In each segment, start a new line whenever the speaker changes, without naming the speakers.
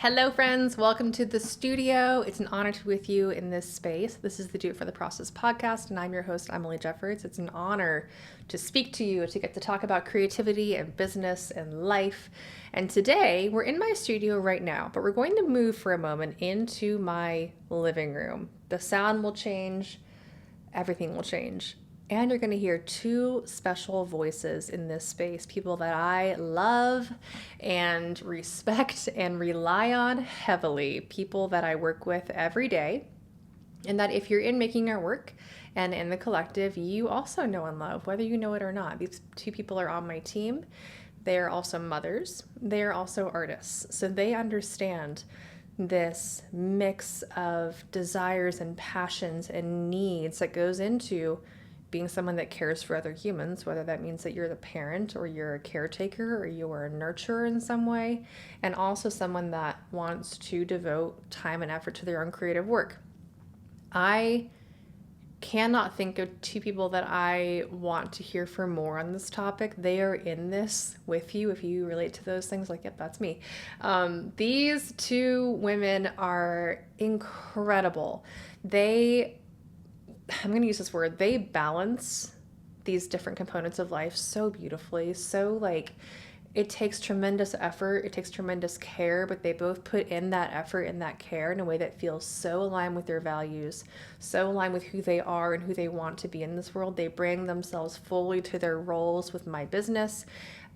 Hello friends, welcome to the studio. It's an honor to be with you in this space. This is the Do It For The Process podcast, and I'm your host, Emily Jeffords. It's an honor to speak to you, to get to talk about creativity and business and life. And today, we're in my studio right now, but we're going to move for a moment into my living room. The sound will change, everything will change. And you're going to hear two special voices in this space, people that I love and respect and rely on heavily, people that I work with every day. And that if you're in Making Our Work and in the collective, you also know and love, whether you know it or not. These two people are on my team. They are also mothers. They are also artists. So they understand this mix of desires and passions and needs that goes into being someone that cares for other humans, whether that means that you're the parent or you're a caretaker or you're a nurturer in some way, and also someone that wants to devote time and effort to their own creative work. I cannot think of two people that I want to hear from more on this topic. They are in this with you. If you relate to those things, like, yep, that's me. These two women are incredible. I'm going to use this word, they balance these different components of life so beautifully. So it takes tremendous effort, it takes tremendous care, but they both put in that effort and that care in a way that feels so aligned with their values, so aligned with who they are and who they want to be in this world. They bring themselves fully to their roles with my business.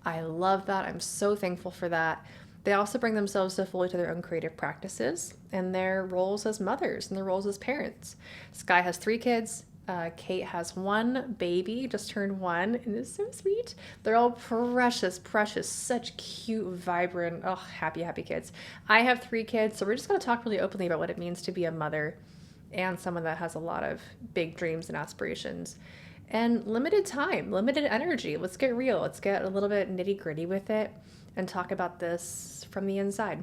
I love that. I'm so thankful for that. They also bring themselves so fully to their own creative practices and their roles as mothers and their roles as parents. Skye has 3 kids. Cait has 1 baby, just turned 1, and it's so sweet. They're all precious, such cute, vibrant, happy kids. I have 3 kids, so we're just going to talk really openly about what it means to be a mother and someone that has a lot of big dreams and aspirations. And limited time, limited energy. Let's get real. Let's get a little bit nitty-gritty with it and talk about this from the inside.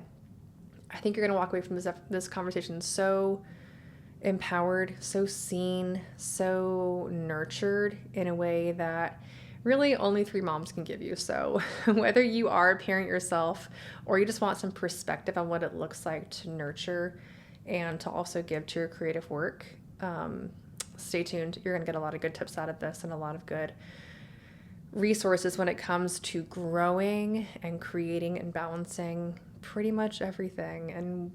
I think you're going to walk away from this conversation so empowered, so seen, so nurtured in a way that really only 3 moms can give you. So whether you are a parent yourself or you just want some perspective on what it looks like to nurture and to also give to your creative work, stay tuned. You're going to get a lot of good tips out of this and a lot of good resources when it comes to growing and creating and balancing pretty much everything, and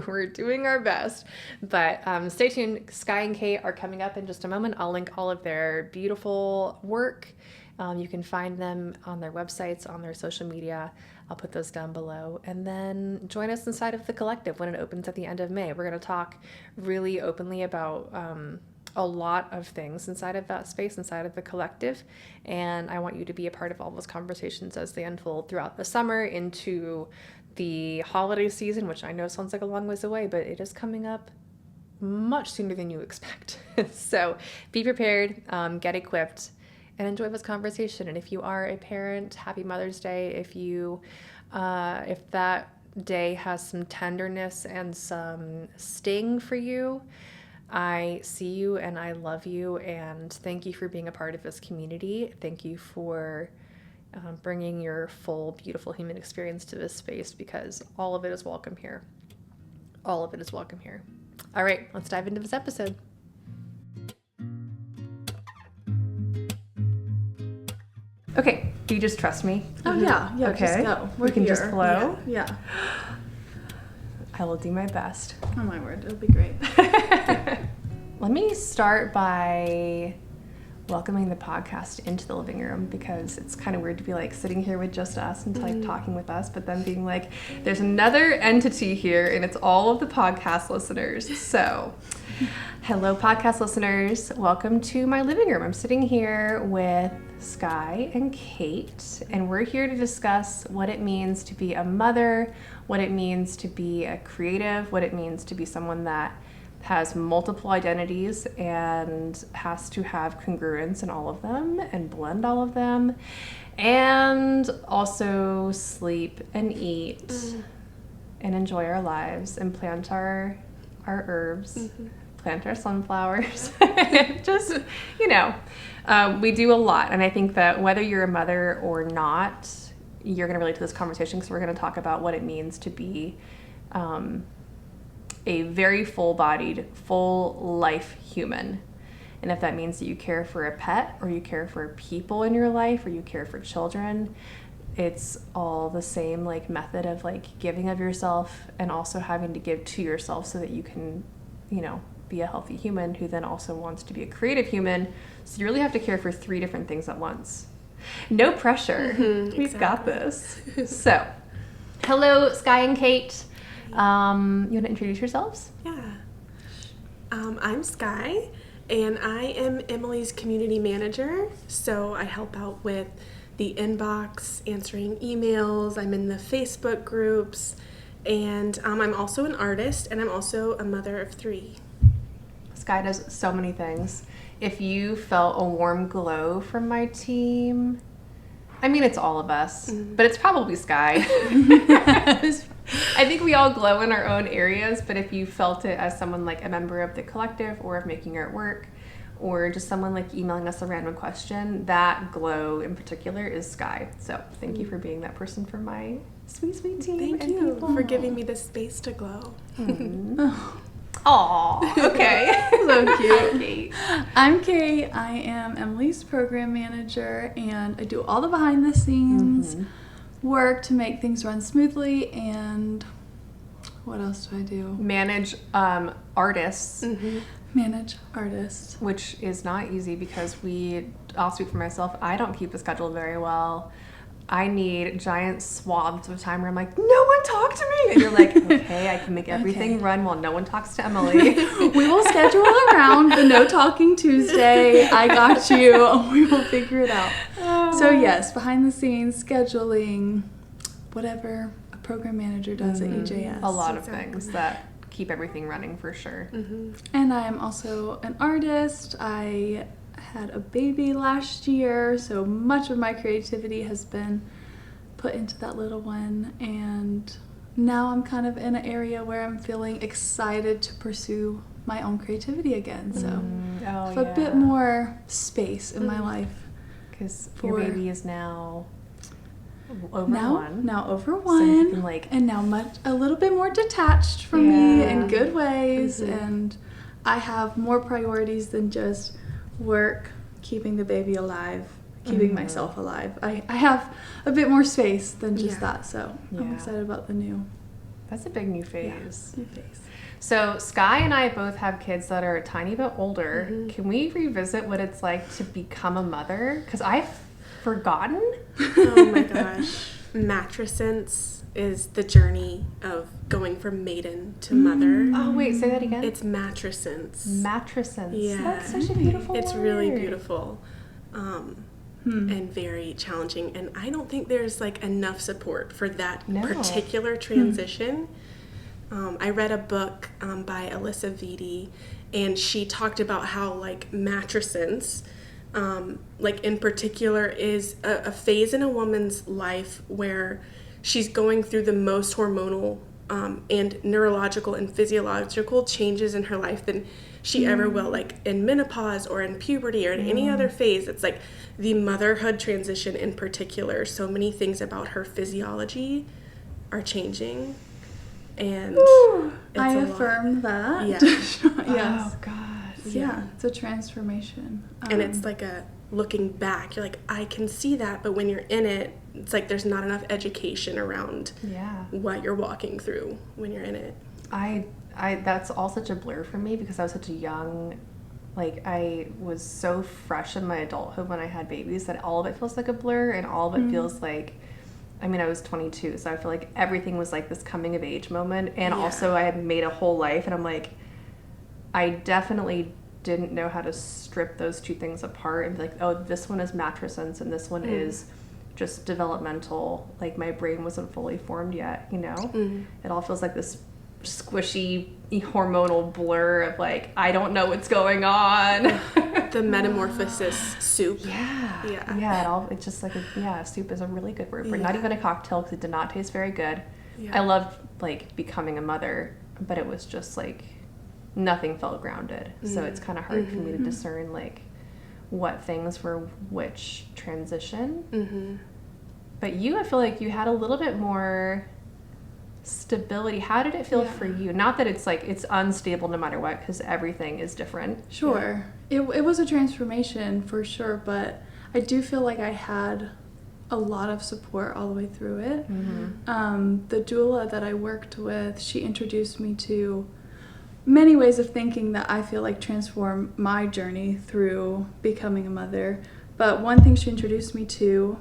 we're doing our best. But stay tuned. Skye and Cait are coming up in just a moment. I'll link all of their beautiful work. You can find them on their websites, on their social media. I'll put those down below. And then join us inside of the collective when it opens at the end of May. We're going to talk really openly about a lot of things inside of that space, inside of the collective. And I want you to be a part of all those conversations as they unfold throughout the summer into the holiday season, which I know sounds like a long ways away, but it is coming up much sooner than you expect. So be prepared, get equipped, and enjoy this conversation. And if you are a parent, happy Mother's Day. If that day has some tenderness and some sting for you, I see you and I love you, and thank you for being a part of this community. Thank you for bringing your full, beautiful human experience to this space, because all of it is welcome here. All of it is welcome here. All right, let's dive into this episode. Okay, do you just trust me?
Oh, yeah,
okay.
Just go.
We can just flow?
Yeah.
I will do my best.
Oh my word, it'll be great.
Let me start by welcoming the podcast into the living room, because it's kind of weird to be sitting here with just us and talking with us, but then being there's another entity here, and it's all of the podcast listeners. So hello, podcast listeners. Welcome to my living room. I'm sitting here with Skye and Cait, and we're here to discuss what it means to be a mother, what it means to be a creative, what it means to be someone that has multiple identities and has to have congruence in all of them and blend all of them, and also sleep and eat and enjoy our lives and plant our herbs, plant our sunflowers. Just, we do a lot. And I think that whether you're a mother or not, you're going to relate to this conversation, because we're going to talk about what it means to be a very full-bodied, full-life human. And if that means that you care for a pet, or you care for people in your life, or you care for children, it's all the same like method of like giving of yourself and also having to give to yourself so that you can, you know, be a healthy human who then also wants to be a creative human. So you really have to care for 3 different things at once. No pressure. We've got this. So, hello, Skye and Cait. You want to introduce yourselves?
Yeah. I'm Skye, and I am Emily's community manager. So I help out with the inbox, answering emails. I'm in the Facebook groups, and I'm also an artist, and I'm also a mother of 3.
Skye does so many things. If you felt a warm glow from my team, I mean, it's all of us, but it's probably Skye. I think we all glow in our own areas, but if you felt it as someone like a member of the collective or of making artwork, or just someone like emailing us a random question, that glow in particular is Skye. So thank you for being that person for my sweet, sweet team.
Thank you for giving me the space to glow.
Aw, okay.
So cute.
Cait.
I'm Cait. I am Emily's program manager, and I do all the behind the scenes work to make things run smoothly. And what else do I do?
Manage artists.
Manage artists.
Which is not easy because I'll speak for myself, I don't keep a schedule very well. I need giant swaths of time where I'm like, no one talk to me. And you're like, okay, I can make everything run while no one talks to Emily.
We will schedule around the No Talking Tuesday. I got you. We will figure it out. So yes, behind the scenes, scheduling, whatever a program manager does at EJS.
A lot of things that keep everything running for sure.
And I am also an artist. I had a baby last year, so much of my creativity has been put into that little one, and now I'm kind of in an area where I'm feeling excited to pursue my own creativity again, so I have a bit more space in my life.
Because your baby is now over 1.
Now over 1,
so you can
and now a little bit more detached from me in good ways, and I have more priorities than just work, keeping the baby alive, keeping myself alive. I have a bit more space than just that, so I'm excited about the new.
That's a big new phase.
New phase.
So Skye and I both have kids that are a tiny bit older. Can we revisit what it's like to become a mother? Because I've forgotten.
Oh my gosh. Matrescence is the journey of going from maiden to mother.
Oh, wait, say that again.
It's matrescence.
Matrescence.
Yeah.
That's such a beautiful
It's
word.
really beautiful. And very challenging. And I don't think there's like enough support for that particular transition. I read a book by Alyssa Vitti, and she talked about how like matrescence, like in particular, is a phase in a woman's life where she's going through the most hormonal and neurological and physiological changes in her life than she ever will, like in menopause or in puberty or in any other phase. It's like the motherhood transition in particular. So many things about her physiology are changing. And
I affirm that.
Yeah.
Yes.
Oh, God.
Yeah, it's a transformation.
And it's like a looking back, you're like, I can see that, but when you're in it, it's like there's not enough education around what you're walking through when you're in it.
I that's all such a blur for me because I was such a young, like I was so fresh in my adulthood when I had babies that all of it feels like a blur, and all of it feels like, I mean, I was 22, so I feel like everything was like this coming of age moment, and also I had made a whole life, and I'm like, I definitely didn't know how to strip those two things apart and be like, oh, this one is matrescence and this one is just developmental. Like my brain wasn't fully formed yet, you know? It all feels like this squishy hormonal blur of like, I don't know what's going on.
The metamorphosis soup.
It's just like soup is a really good word for it. Not even a cocktail because it did not taste very good. I loved like becoming a mother, but it was just like nothing felt grounded. So it's kind of hard for me to discern like what things were which transition. But you, I feel like you had a little bit more stability. How did it feel for you? Not that it's like it's unstable no matter what, because everything is different.
Sure. It was a transformation for sure, but I do feel like I had a lot of support all the way through it. The doula that I worked with, she introduced me to many ways of thinking that I feel like transform my journey through becoming a mother. But one thing she introduced me to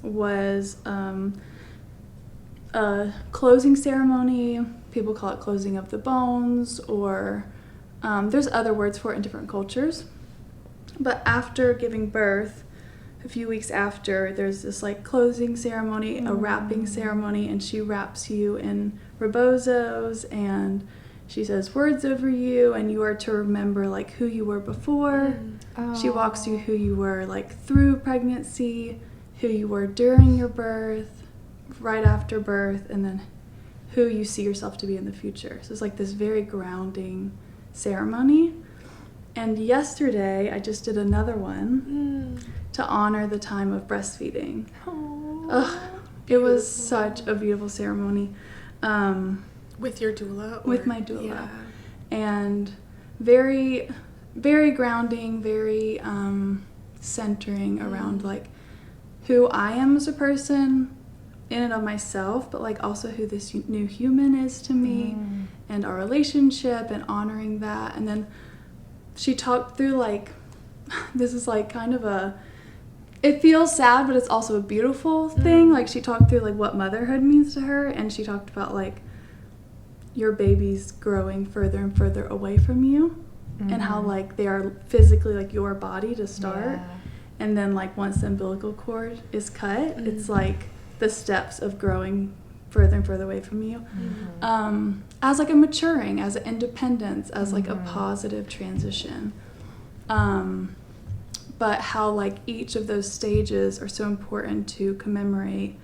was a closing ceremony. People call it closing of the bones, or there's other words for it in different cultures. But after giving birth, a few weeks after, there's this like closing ceremony, a wrapping ceremony, and she wraps you in rebozos, and she says words over you, and you are to remember like who you were before. She walks you who you were like through pregnancy, who you were during your birth, right after birth, and then who you see yourself to be in the future. So it's like this very grounding ceremony. And yesterday I just did another one to honor the time of breastfeeding. It was such a beautiful ceremony.
With your doula? Or?
With my doula. And very, very grounding, very centering around like who I am as a person in and of myself, but like also who this new human is to me and our relationship and honoring that. And then she talked through like, this is like kind of it feels sad, but it's also a beautiful thing. Like she talked through like what motherhood means to her, and she talked about like your baby's growing further and further away from you and how like they are physically like your body to start. And then like once the umbilical cord is cut, it's like the steps of growing further and further away from you. As like a maturing, as an independence, as like a positive transition. But how like each of those stages are so important to commemorate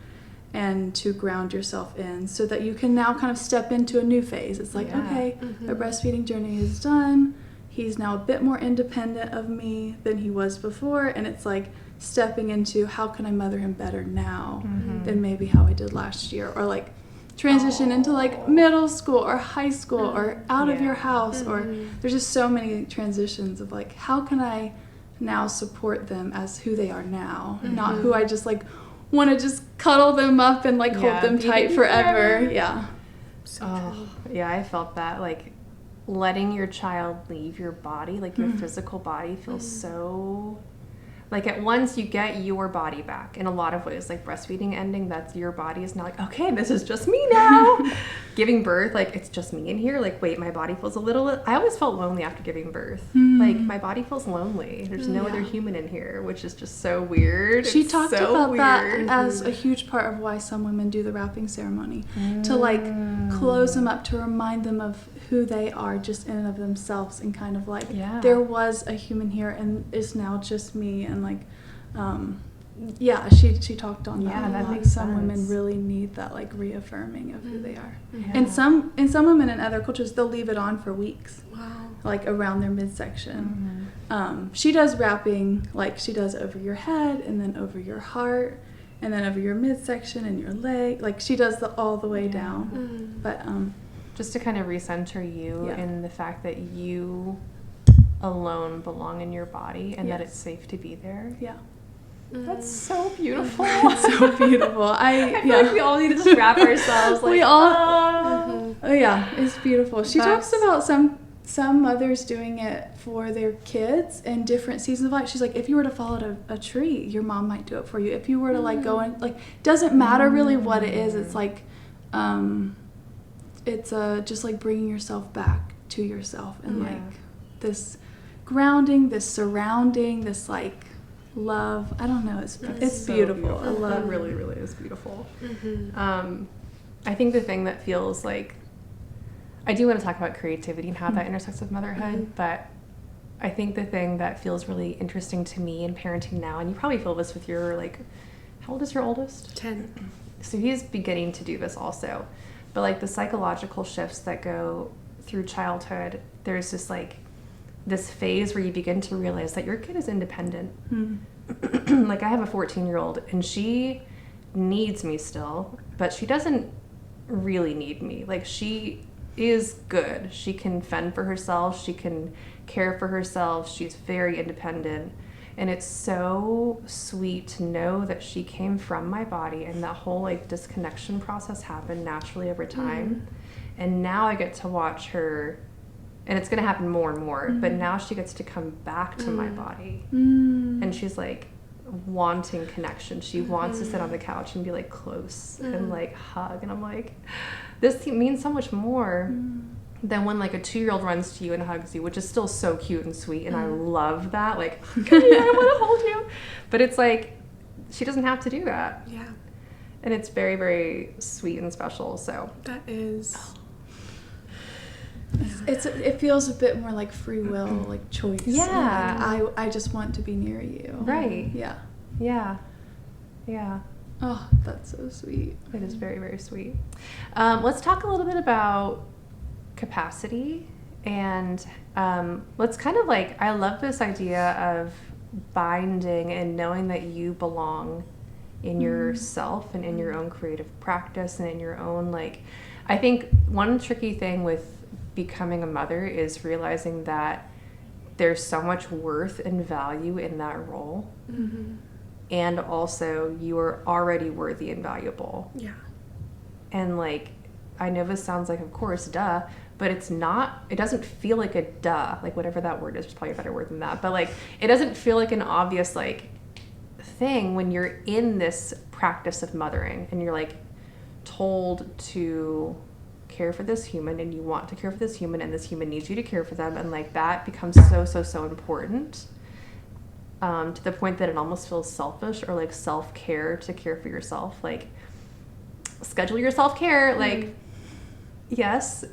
and to ground yourself in, so that you can now kind of step into a new phase. It's like, okay, the breastfeeding journey is done. He's now a bit more independent of me than he was before, and it's like stepping into how can I mother him better now than maybe how I did last year, or like transition into like middle school or high school or out of your house, or there's just so many transitions of like how can I now support them as who they are now, not who I just like want to just cuddle them up and like hold them tight forever.
I felt that, like letting your child leave your body, like your physical body feels so like at once you get your body back in a lot of ways. Like breastfeeding ending, that's your body is now like, okay, this is just me now. Giving birth, like it's just me in here. Like, wait, my body feels a little, I always felt lonely after giving birth. Like my body feels lonely. There's no other human in here, which is just so weird.
She talked about that as a huge part of why some women do the wrapping ceremony, to like close them up, to remind them of who they are just in and of themselves, and kind of like there was a human here and it's now just me. And like she talked on that.
That makes
some
sense.
women really need that like reaffirming of who they are. And some women in other cultures, they'll leave it on for weeks. Like around their midsection. She does wrapping, like she does over your head and then over your heart and then over your midsection and your leg. Like she does all the way down. But
just to kind of recenter you in the fact that you alone belong in your body and that it's safe to be there. That's so beautiful.
It's so beautiful. I
feel like we all need to just wrap ourselves like,
we all it's beautiful. She talks about some mothers doing it for their kids in different seasons of life. She's like, if you were to fall out a tree, your mom might do it for you. If you were to like go and like, doesn't matter really what it is. It's like it's just like bringing yourself back to yourself, and like this grounding, this surrounding, this like love. I don't know. It's
so
beautiful. I love
it. Really, really is beautiful. I think the thing that feels like, I do want to talk about creativity and how that intersects with motherhood, but I think the thing that feels really interesting to me in parenting now, and you probably feel this with your, like, how old is your oldest?
10.
So he's beginning to do this also. But like the psychological shifts that go through childhood, there's just like this phase where you begin to realize that your kid is independent. Like I have a 14-year-old and she needs me still, but she doesn't really need me. Like, she is good. She can fend for herself. She can care for herself. She's very independent. And it's so sweet to know that she came from my body, and that whole like disconnection process happened naturally over time. And now I get to watch her, and it's going to happen more and more, but now she gets to come back to my body. And she's like wanting connection. She wants to sit on the couch and be like close and like hug. And I'm like, this means so much more than when like a 2-year-old runs to you and hugs you, which is still so cute and sweet. And I love that. Like, I want to hold you. But it's like, she doesn't have to do that.
Yeah.
And it's very, very sweet and special. So
that is.
It feels a bit more like free will, like choice.
Yeah.
Like, I just want to be near you.
Right.
Yeah.
Yeah. Yeah.
Oh, that's so sweet.
It is very, very sweet. Let's talk a little bit about capacity, and let's kind of like, I love this idea of binding and knowing that you belong in yourself and in your own creative practice and in your own, like, I think one tricky thing with becoming a mother is realizing that there's so much worth and value in that role. And also you are already worthy and valuable.
Yeah.
And like, I know this sounds like, of course, duh, but it's not, it doesn't feel like a duh, like whatever that word is, there's probably a better word than that, but like, it doesn't feel like an obvious like thing when you're in this practice of mothering and you're like told to care for this human, and you want to care for this human, and this human needs you to care for them, and like that becomes so important, to the point that it almost feels selfish or like self-care to care for yourself. Like, schedule your self-care. Like, yes,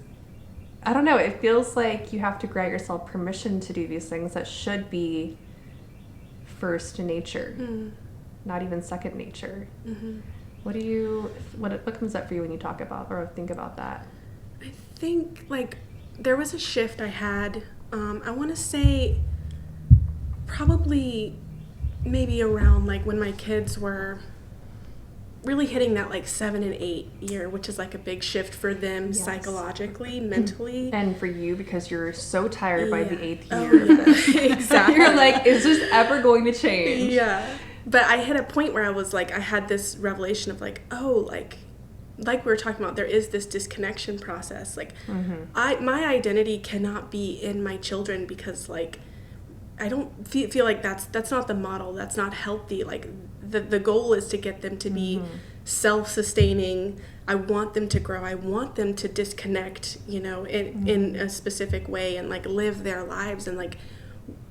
I don't know, it feels like you have to grant yourself permission to do these things that should be first nature, not even second nature. What comes up for you when you talk about or think about that?
I think like there was a shift I had, I want to say probably maybe around like when my kids were really hitting that like 7 and 8 year, which is like a big shift for them psychologically, mentally.
And for you, because you're so tired by the 8th year.
Yeah. Exactly.
You're like, is this ever going to change?
Yeah. But I hit a point where I was like, I had this revelation of like, oh, like we were talking about, there is this disconnection process. Like, my identity cannot be in my children, because like, I don't feel like that's not the model. That's not healthy. Like, the goal is to get them to be self-sustaining. I want them to grow. I want them to disconnect, you know, in a specific way, and like live their lives. And like,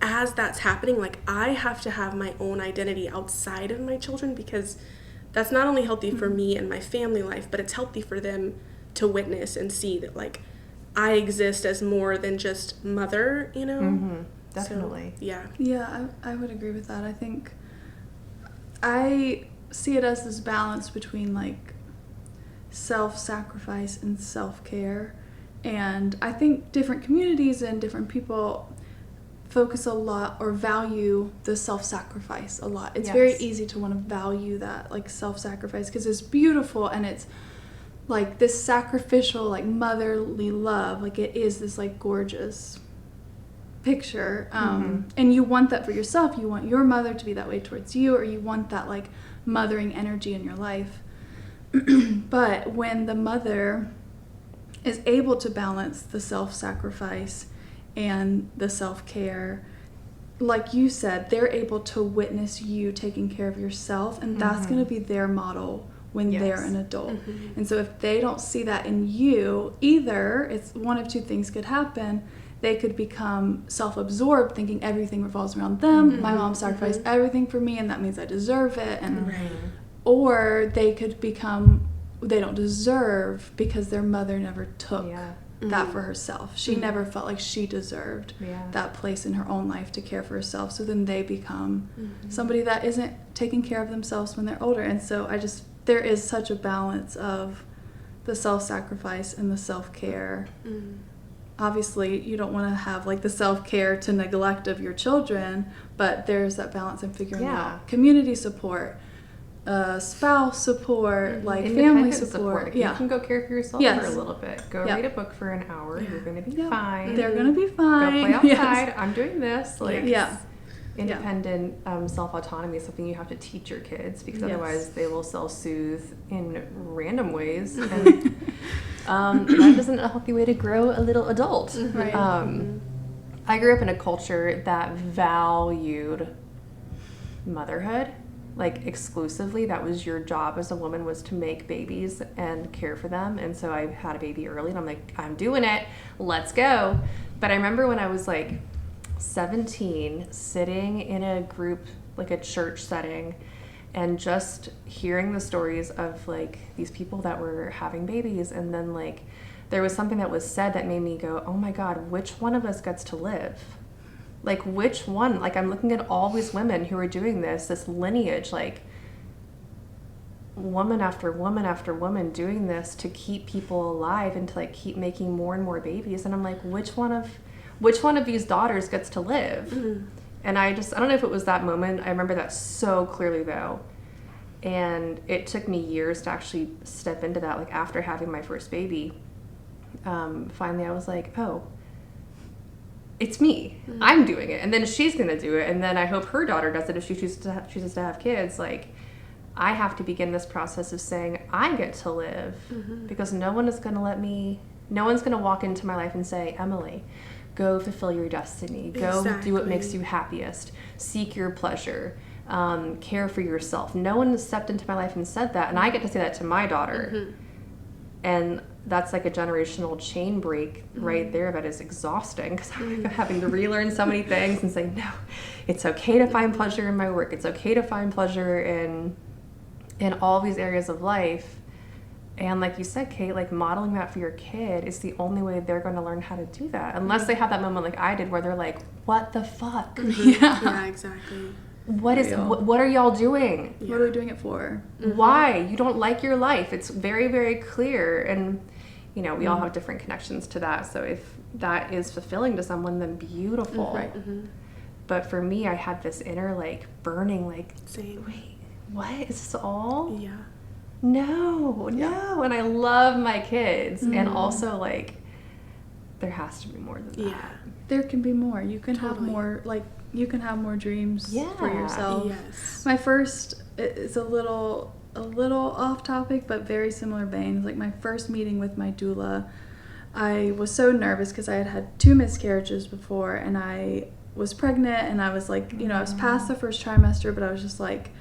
as that's happening, like, I have to have my own identity outside of my children, because that's not only healthy for me and my family life, but it's healthy for them to witness and see that like I exist as more than just mother, you know?
Definitely.
So, yeah.
Yeah, I would agree with that. I think I see it as this balance between like self-sacrifice and self-care. And I think different communities and different people focus a lot or value the self-sacrifice a lot. It's very easy to want to value that, like, self-sacrifice, because it's beautiful and it's like this sacrificial, like, motherly love. Like, it is this like gorgeous picture, and you want that for yourself. You want your mother to be that way towards you, or you want that like mothering energy in your life. But when the mother is able to balance the self-sacrifice and the self-care, like you said, they're able to witness you taking care of yourself, and that's going to be their model when they're an adult. And so if they don't see that in you, either it's one of two things could happen. They could become self-absorbed, thinking everything revolves around them. My mom sacrificed everything for me, and that means I deserve it. And or they could become, they don't deserve because their mother never took that for herself. She never felt like she deserved that place in her own life to care for herself. So then they become somebody that isn't taking care of themselves when they're older. And so there is such a balance of the self-sacrifice and the self-care. Obviously, you don't want to have like the self-care to neglect of your children, but there's that balance in figuring out community support, spouse support, like family
Independent
support.
Like,
Yeah.
You can go care for yourself
Yes.
for a little bit. Go
Yeah.
read a book for an hour.
Yeah.
You're going to be
Yeah.
fine.
They're gonna be
Go
fine.
play outside.
Yes.
I'm doing this. Like,
Yeah.
independent self-autonomy is something you have to teach your kids, because
Yes.
otherwise they will self-soothe in random ways. And that isn't a healthy way to grow a little adult.
Right.
I grew up in a culture that valued motherhood, like exclusively. That was your job as a woman, was to make babies and care for them. And so I had a baby early, and I'm like, I'm doing it, let's go. But I remember when I was like 17, sitting in a group, like a church setting, and just hearing the stories of like these people that were having babies. And then like there was something that was said that made me go, oh my God, which one of us gets to live? Like, which one? Like, I'm looking at all these women who are doing this lineage, like woman after woman after woman doing this to keep people alive and to like keep making more and more babies. And I'm like, which one of these daughters gets to live? And I don't know if it was that moment. I remember that so clearly though. And it took me years to actually step into that. Like after having my first baby, finally I was like, oh, it's me. I'm doing it. And then she's going to do it. And then I hope her daughter does it if she chooses to have kids. Like, I have to begin this process of saying, I get to live, because no one is going to no one's going to walk into my life and say, Emily, go fulfill your destiny. Go do what makes you happiest. Seek your pleasure. Care for yourself. No one has stepped into my life and said that. And I get to say that to my daughter. And that's like a generational chain break right there that is exhausting, because I'm having to relearn so many things and say, no, it's okay to find pleasure in my work. It's okay to find pleasure in all these areas of life. And like you said, Cait, like modeling that for your kid is the only way they're going to learn how to do that. Unless they have that moment like I did where they're like, what the fuck?
Yeah, exactly.
What are y'all doing?
What are we doing it for?
Why? You don't like your life. It's very, very clear. And, you know, we all have different connections to that. So if that is fulfilling to someone, then beautiful.
Right.
But for me, I had this inner, like, burning, like,
Same.
wait, what? Is this all?
Yeah.
No. And I love my kids. And also, like, there has to be more than that.
Yeah.
There can be more. You can have
Totally.
more, like, you can have more dreams for yourself.
Yes.
My first is a little off topic, but very similar veins. Like my first meeting with my doula, I was so nervous because I had had 2 miscarriages before, and I was pregnant, and I was like, you know, I was past the first trimester, but I was just like,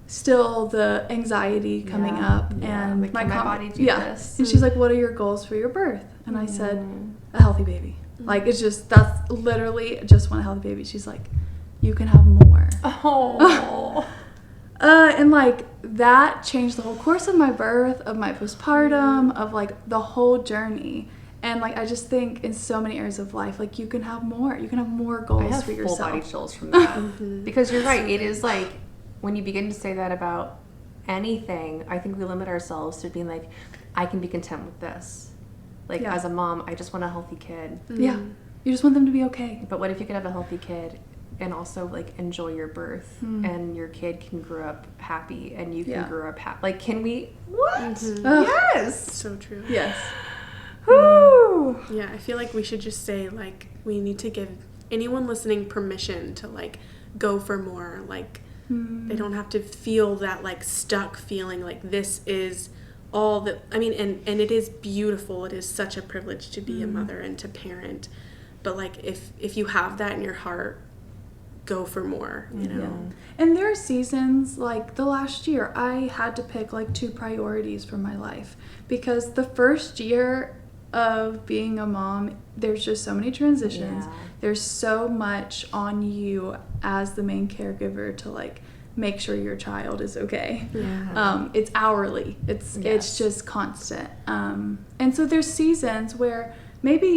still the anxiety coming up, and
like, can my body do this?
And she's like, what are your goals for your birth? And I said, a healthy baby. Like, it's just, that's literally just want a healthy baby. She's like, you can have more.
Oh.
And like that changed the whole course of my birth, of my postpartum, of like the whole journey. And like I just think in so many areas of life, like you can have more. You can have more goals for yourself.
I have full body chills from that. Because you're right. It is like when you begin to say that about anything, I think we limit ourselves to being like, I can be content with this. Like as a mom, I just want a healthy kid.
Yeah. You just want them to be okay.
But what if you could have a healthy kid and also like enjoy your birth, and your kid can grow up happy and you can grow up happy? Like, can we? What? Yes.
So true.
Yes.
Woo.
Yeah, I feel like we should just say, like, we need to give anyone listening permission to, like, go for more. Like, they don't have to feel that, like, stuck feeling like this is all that, I mean, and it is beautiful. It is such a privilege to be a mother and to parent. But, like, if you have that in your heart, go for more, you know?
Yeah. And there are seasons, like the last year, I had to pick like 2 priorities for my life, because the first year of being a mom, there's just so many transitions.
Yeah.
There's so much on you as the main caregiver to like make sure your child is okay.
Yeah.
It's hourly. It's just constant. And so there's seasons where maybe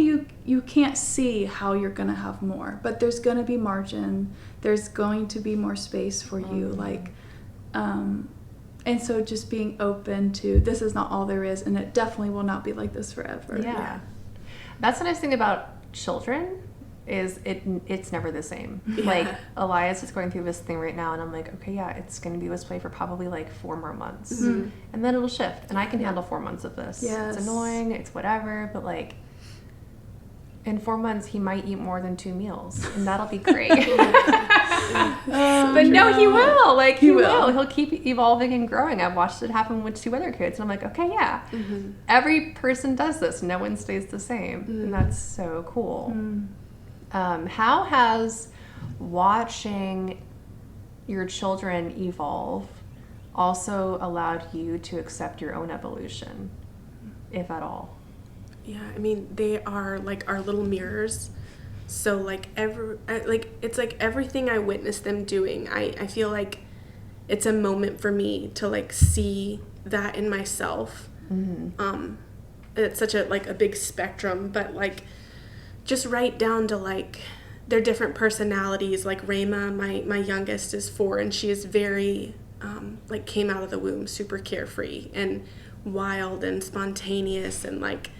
you can't see how you're going to have more, but there's going to be margin. There's going to be more space for you. Like, and so just being open to this is not all there is, and it definitely will not be like this forever.
Yeah. That's the nice thing about children it's never the same.
Yeah.
Like, Elias is going through this thing right now, and I'm like, okay, yeah, it's going to be this way for probably like 4 more months.
Mm-hmm.
And then it'll shift, and I can handle 4 months of this.
Yes.
It's annoying, it's whatever, but like, in 4 months, he might eat more than 2 meals, and that'll be great. But no, he will. Like, he will. He'll keep evolving and growing. I've watched it happen with 2 other kids, and I'm like, okay, yeah.
Mm-hmm.
Every person does this. No one stays the same. And that's so cool. How has watching your children evolve also allowed you to accept your own evolution, if at all?
Yeah, I mean, they are like our little mirrors. So like it's like everything I witness them doing, I feel like it's a moment for me to like see that in myself. It's such a like a big spectrum, but like just right down to like their different personalities. Like Rayma, my youngest, is 4, and she is very like came out of the womb super carefree and wild and spontaneous, and like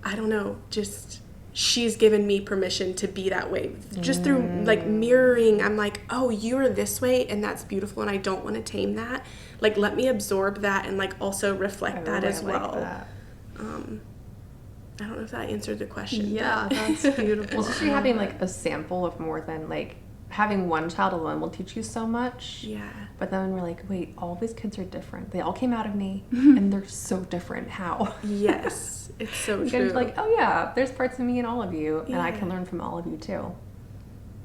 I don't know, just she's given me permission to be that way just through like mirroring. I'm like, oh, you're this way, and that's beautiful, and I don't want to tame that. Like, let me absorb that and like also reflect that as well.
That.
I don't know if that answered the question.
Yeah,
but
that's beautiful.
Especially having like a sample of more than like having one child alone will teach you so much.
Yeah.
But then we're like, wait, all these kids are different. They all came out of me, and they're so different. How?
Yes, it's so
You're
true.
gonna be like, oh yeah, there's parts of me in all of you, and I
Yeah.
can learn from all of you too.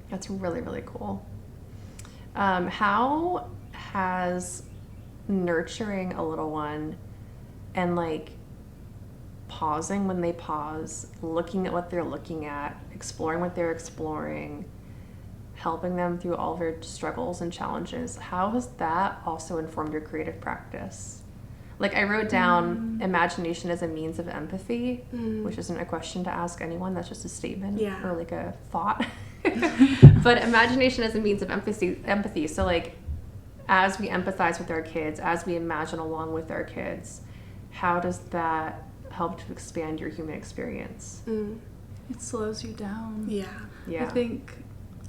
That's really, really cool. How has nurturing a little one and like pausing when they pause, looking at what they're looking at, exploring what they're exploring, helping them through all their struggles and challenges, how has that also informed your creative practice? Like, I wrote down imagination as a means of empathy, which isn't a question to ask anyone, that's just a statement or like a thought. But imagination as a means of empathy. So like, as we empathize with our kids, as we imagine along with our kids, how does that help to expand your human experience?
It slows you down.
Yeah.
Yeah.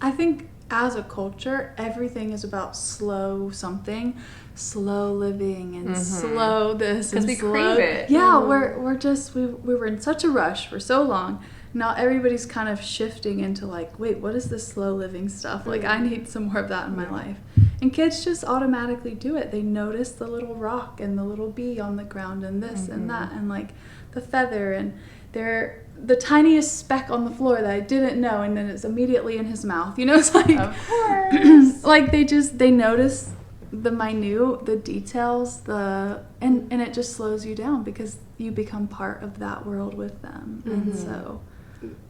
I think as a culture, everything is about slow something, slow living, and slow this, and
we
slow.
crave it.
Yeah, we're just we were in such a rush for so long. Now everybody's kind of shifting into like, wait, what is this slow living stuff? Like, I need some more of that in my life. And kids just automatically do it. They notice the little rock and the little bee on the ground and this and that and like the feather, and they're the tiniest speck on the floor that I didn't know, and then it's immediately in his mouth. You know, it's like,
Of course.
like they notice the minute, the details, and it just slows you down because you become part of that world with them. And so,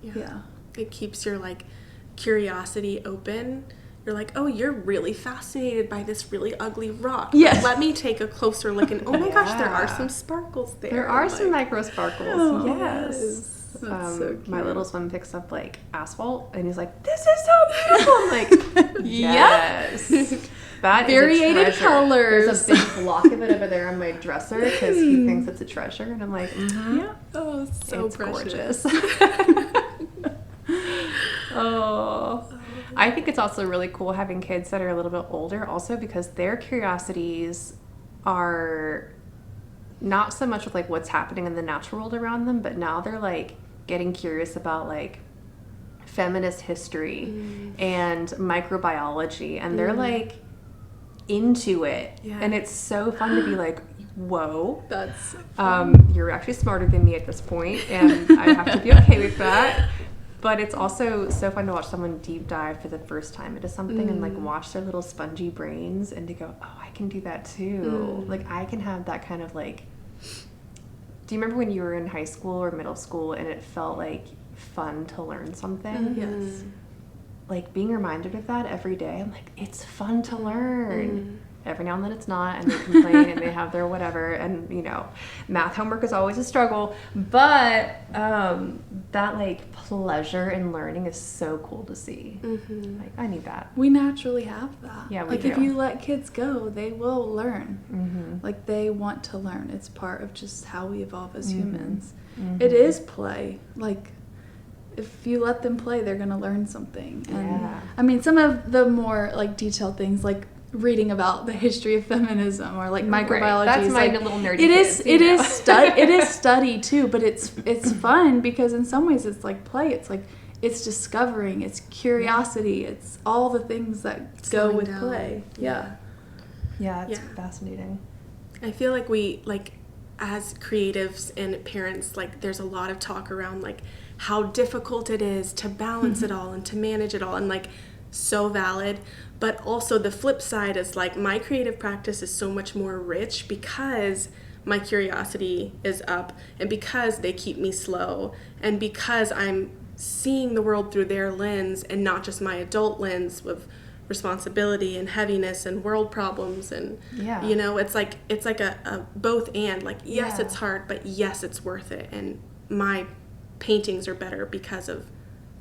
yeah.
It keeps your like curiosity open. You're like, oh, you're really fascinated by this really ugly rock.
Yes.
Let me take a closer look, and oh my gosh, there are
Yeah.
some sparkles there.
There are
Like,
some micro sparkles.
Oh,
yes.
That's so cute.
My little son picks up like asphalt, and he's like, "This is so beautiful." I'm like, "Yes, that
Variated
is a treasure."
colors.
There's a big block of it over there on my dresser because he thinks it's a treasure, and I'm like,
Yeah.
Oh, so
"It's
precious.
gorgeous." Oh. I think it's also really cool having kids that are a little bit older also, because their curiosities are not so much with like what's happening in the natural world around them, but now they're like getting curious about like feminist history and microbiology, and they're like into it.
Yeah.
And it's so fun to be like, whoa,
That's
you're actually smarter than me at this point, and I have to be okay with that. But it's also so fun to watch someone deep dive for the first time into something and like watch their little spongy brains and to go, oh, I can do that too. Like, I can have that kind of like, do you remember when you were in high school or middle school and it felt like fun to learn something?
yes.
Like, being reminded of that every day, I'm like, it's fun to learn. Every now and then it's not, and they complain and they have their whatever, and you know, math homework is always a struggle, but that like pleasure in learning is so cool to see. Like, I need that.
We naturally have that.
Yeah, we
like
do.
if you let kids go, they will learn. Like, they want to learn. It's part of just how we evolve as humans. It is play. Like, if you let them play, they're going to learn something. And
Yeah.
I mean, some of the more like detailed things, like reading about the history of feminism or like microbiology.
That's
is
my
like,
little nerdy
it is
kids,
it
you know.
is it is study too, but it's fun because in some ways it's like play. It's like it's discovering, it's curiosity, it's all the things that go with play. Yeah.
Yeah, it's fascinating.
I feel like we, like, as creatives and parents, like, there's a lot of talk around, like, how difficult it is to balance it all and to manage it all, and, like, so valid. But also the flip side is, like, my creative practice is so much more rich because my curiosity is up, and because they keep me slow, and because I'm seeing the world through their lens and not just my adult lens of responsibility and heaviness and world problems. And you know, it's like a both and, like, yes, it's hard, but yes, it's worth it, and my paintings are better because of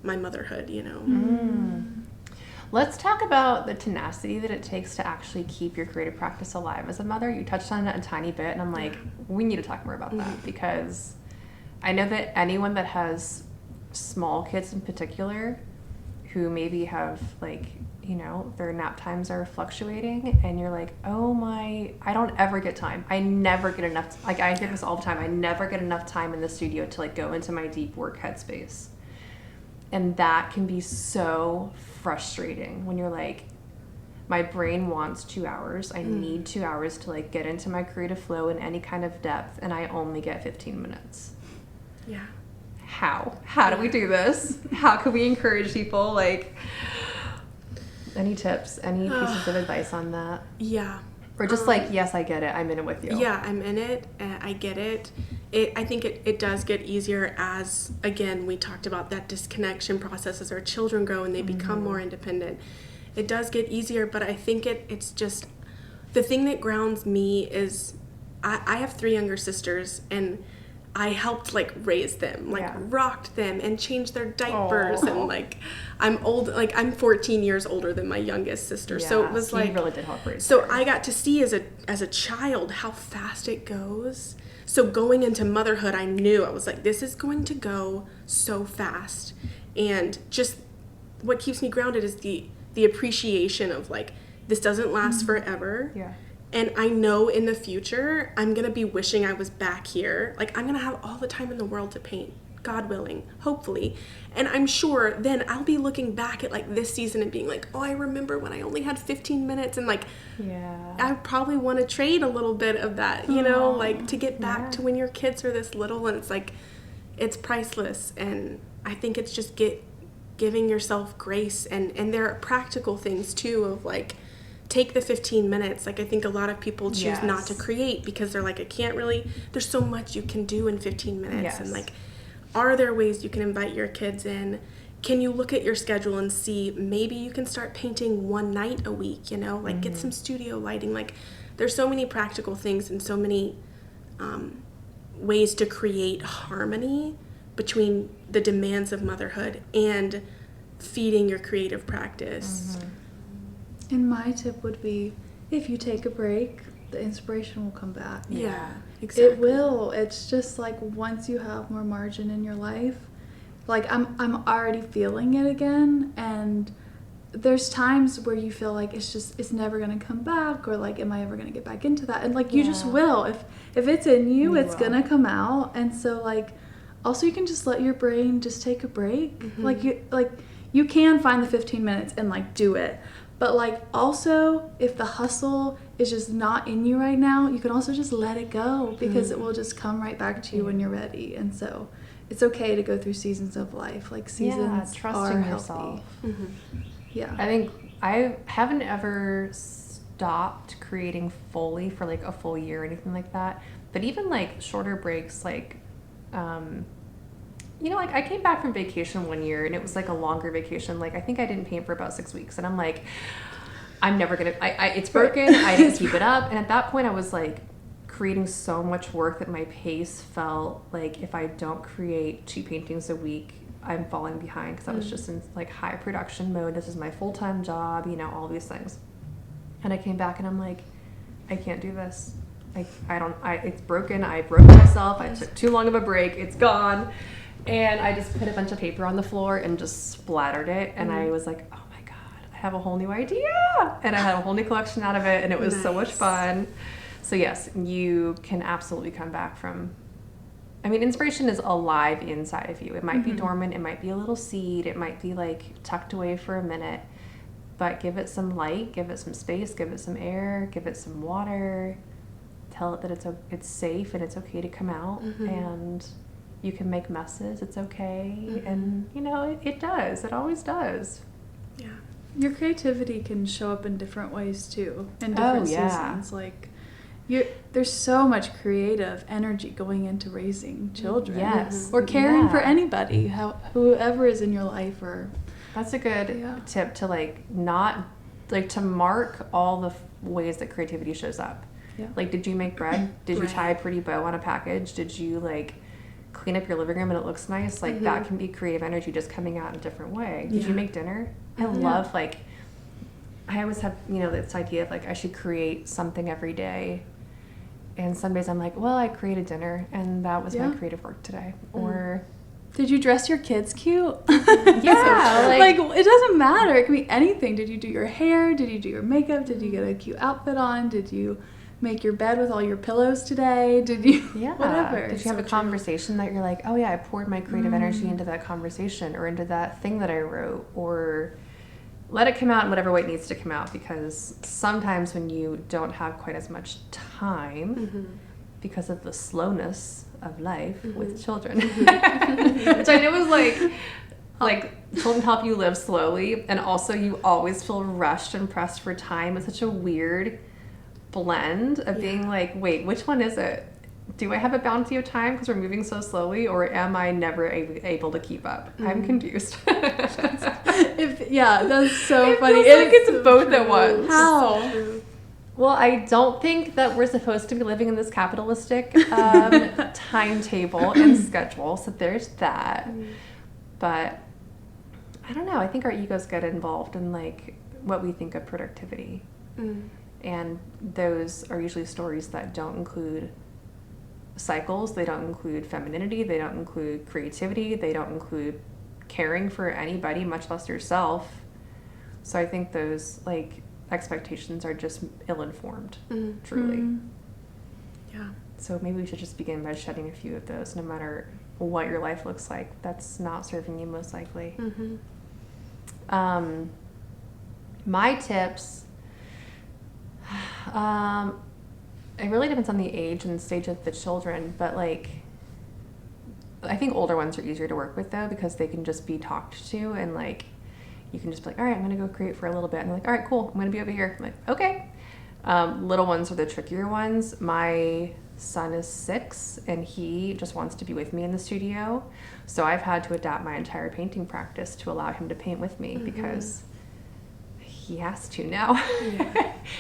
my motherhood, you know.
Let's talk about the tenacity that it takes to actually keep your creative practice alive as a mother. You touched on it a tiny bit, and I'm like, we need to talk more about that, because I know that anyone that has small kids in particular who maybe have, like, you know, their nap times are fluctuating, and you're like, oh my, I don't ever get time. I never get enough. Like, I hear this all the time. I never get enough time in the studio to, like, go into my deep work headspace. And that can be so frustrating when you're like, my brain wants 2 hours. I need 2 hours to, like, get into my creative flow in any kind of depth, and I only get 15 minutes.
Yeah.
How do we do this? How can we encourage people? Like, any tips, any pieces of advice on that?
Yeah.
Or just like, yes, I get it. I'm in it with you.
Yeah, I'm in it. I get it. I think it does get easier as, again, we talked about that disconnection process as our children grow and they become more independent. It does get easier, but I think it's just, the thing that grounds me is I have 3 younger sisters, and I helped, like, raise them, like, rocked them and changed their diapers. And, like, I'm 14 years older than my youngest sister. So it was, like,
you really did help raise
so
her.
I got to see as a child how fast it goes. So going into motherhood, I knew, I was like, this is going to go so fast. And just what keeps me grounded is the appreciation of, like, this doesn't last forever.
Yeah.
And I know in the future, I'm going to be wishing I was back here. Like, I'm going to have all the time in the world to paint, God willing, hopefully. And I'm sure then I'll be looking back at, like, this season and being like, oh, I remember when I only had 15 minutes. And, like, I probably want to trade a little bit of that, you know, like, to get back to when your kids are this little. And it's like, it's priceless. And I think it's just giving yourself grace. And there are practical things, too, of, like, take the 15 minutes. Like, I think a lot of people choose not to create because they're like, I can't really, there's so much you can do in 15 minutes. And, like, are there ways you can invite your kids in? Can you look at your schedule and see maybe you can start painting one night a week, you know, like, get some studio lighting. Like, there's so many practical things and so many ways to create harmony between the demands of motherhood and feeding your creative practice.
And my tip would be, if you take a break, the inspiration will come back.
Yeah, exactly.
It will. It's just like once you have more margin in your life, like I'm already feeling it again, and there's times where you feel like it's never gonna come back, or like, am I ever gonna get back into that? And like, you just will. If it's in you, it's gonna come out. And so, like, also you can just let your brain just take a break. Like you can find the 15 minutes and, like, do it. But, like, also, if the hustle is just not in you right now, you can also just let it go, because it will just come right back to you when you're ready. And so it's okay to go through seasons of life. Like, seasons
trusting
are
yourself.
healthy. Yeah.
I think I haven't ever stopped creating fully for, like, a full year or anything like that. But even, like, shorter breaks, like, you know, like, I came back from vacation one year, and it was, like, a longer vacation. Like, I think I didn't paint for about 6 weeks, and I'm like, I'm never gonna, it's broken, I didn't keep it up. And at that point, I was, like, creating so much work that my pace felt like if I don't create 2 paintings a week, I'm falling behind, because I was just in, like, high production mode. This is my full-time job, you know, all these things. And I came back, and I'm like, I can't do this. Like, it's broken. I broke myself. I took too long of a break. It's gone. And I just put a bunch of paper on the floor and just splattered it. And I was like, oh my God, I have a whole new idea. And I had a whole new collection out of it. And it was so much fun. So yes, you can absolutely come back from, I mean, inspiration is alive inside of you. It might be dormant. It might be a little seed. It might be like tucked away for a minute. But give it some light, give it some space, give it some air, give it some water. Tell it that it's safe and it's okay to come out. And you can make messes. It's okay. And, you know, it does. It always does.
Yeah.
Your creativity can show up in different ways, too, in different seasons. Like, there's so much creative energy going into raising children.
Yes.
Or caring for anybody, whoever is in your life. Or
that's a good tip to, like, not, like, to mark all the ways that creativity shows up.
Yeah.
Like, did you make bread? Did you tie a pretty bow on a package? Did you, like, clean up your living room and it looks nice? Like, that can be creative energy just coming out in a different way. Did you make dinner? I love, like, I always have, you know, this idea of, like, I should create something every day. And some days I'm like, well, I created dinner and that was my creative work today. Or
did you dress your kids cute?
Yeah.
Like, it doesn't matter. It can be anything. Did you do your hair? Did you do your makeup? Did you get a cute outfit on? Did you make your bed with all your pillows today? Did you whatever?
Did you have a conversation that you're like, oh yeah, I poured my creative energy into that conversation or into that thing that I wrote? Or let it come out in whatever way it needs to come out, because sometimes when you don't have quite as much time because of the slowness of life with children, which I know is like children help you live slowly, and also you always feel rushed and pressed for time. It's such a weird blend of being like, wait, which one is it? Do I have a bounty of time because we're moving so slowly, or am I never able to keep up? I'm confused.
That's so funny.
It's both at once.
How?
Well, I don't think that we're supposed to be living in this capitalistic timetable and schedule, so there's that. But I don't know. I think our egos get involved in, like, what we think of productivity. And those are usually stories that don't include cycles. They don't include femininity. They don't include creativity. They don't include caring for anybody, much less yourself. So I think those, like, expectations are just ill-informed, truly.
Yeah.
So maybe we should just begin by shedding a few of those, no matter what your life looks like. That's not serving you most likely. My tips... it really depends on the age and stage of the children, but, like, I think older ones are easier to work with, though, because they can just be talked to, and, like, you can just be like, all right, I'm going to go create for a little bit, and they're like, all right, cool, I'm going to be over here. I'm like, okay. Little ones are the trickier ones. My son is 6, and he just wants to be with me in the studio, so I've had to adapt my entire painting practice to allow him to paint with me, because he has to now.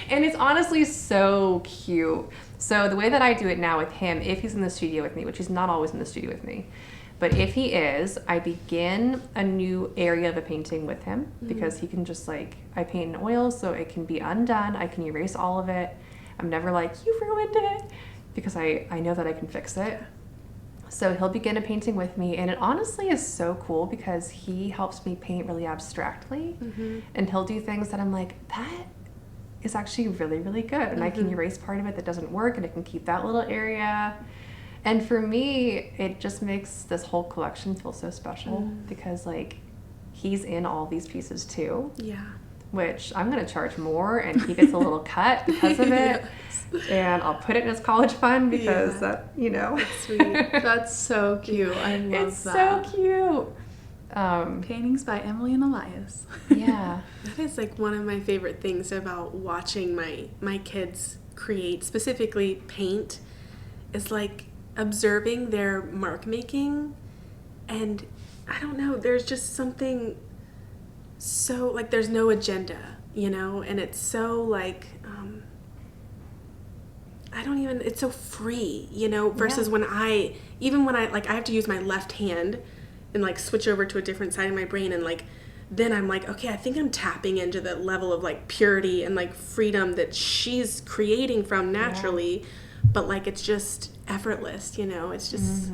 And it's honestly so cute. So the way that I do it now with him, if he's in the studio with me, which he's not always in the studio with me, but if he is, I begin a new area of a painting with him, because he can just, like, I paint in oils, so it can be undone. I can erase all of it. I'm never like, you've ruined it, because I know that I can fix it. So he'll begin a painting with me, and it honestly is so cool because he helps me paint really abstractly, and he'll do things that I'm like, that is actually really, really good, and I can erase part of it that doesn't work, and I can keep that little area. And for me, it just makes this whole collection feel so special, because, like, he's in all these pieces too.
Yeah.
Which I'm going to charge more, and he gets a little cut because of it. And I'll put it in his college fund because that, you know.
That's sweet.
That's so cute. I love
it's
that.
It's so cute.
Paintings by Emily and Elias.
Yeah.
That is, like, one of my favorite things about watching my kids create, specifically paint, is, like, observing their mark making. And I don't know, there's just something so, like, there's no agenda, you know, and it's so, like, it's so free, you know, versus when I have to use my left hand and, like, switch over to a different side of my brain, and, like, then I'm like, okay, I think I'm tapping into the level of, like, purity and, like, freedom that she's creating from naturally, but, like, it's just effortless, you know, it's just,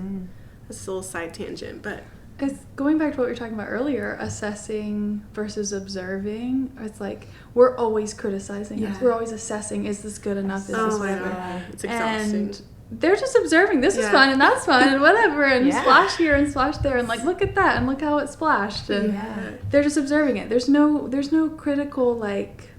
It's a little side tangent, but
it's going back to what we were talking about earlier, assessing versus observing. It's like we're always criticizing us. We're always assessing, is this good enough? Is this whatever?
God. It's exhausting.
And they're just observing, this is fun and that's fun and whatever, and splash here and splash there, and like, look at that and look how it splashed, and they're just observing it. There's no critical, like,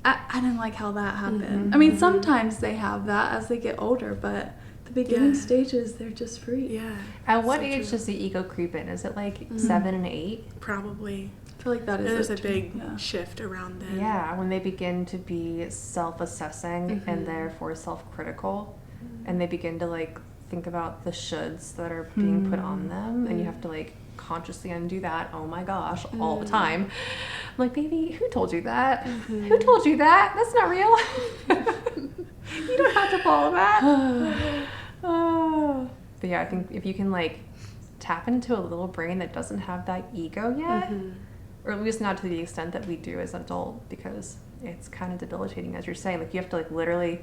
I didn't like how that happened. I mean, sometimes they have that as they get older, but the beginning stages, they're just free.
Yeah.
At what age does the ego creep in? Is it like 7 and 8?
Probably.
I feel like that is
There's a big shift around then.
Yeah, when they begin to be self-assessing and therefore self-critical, and they begin to like think about the shoulds that are being put on them, and you have to like consciously undo that. Oh my gosh, all the time. I'm like, baby, who told you that? Who told you that? That's not real. You don't have to follow that. But yeah, I think if you can like tap into a little brain that doesn't have that ego yet, or at least not to the extent that we do as an adult, because it's kind of debilitating, as you're saying. Like, you have to like literally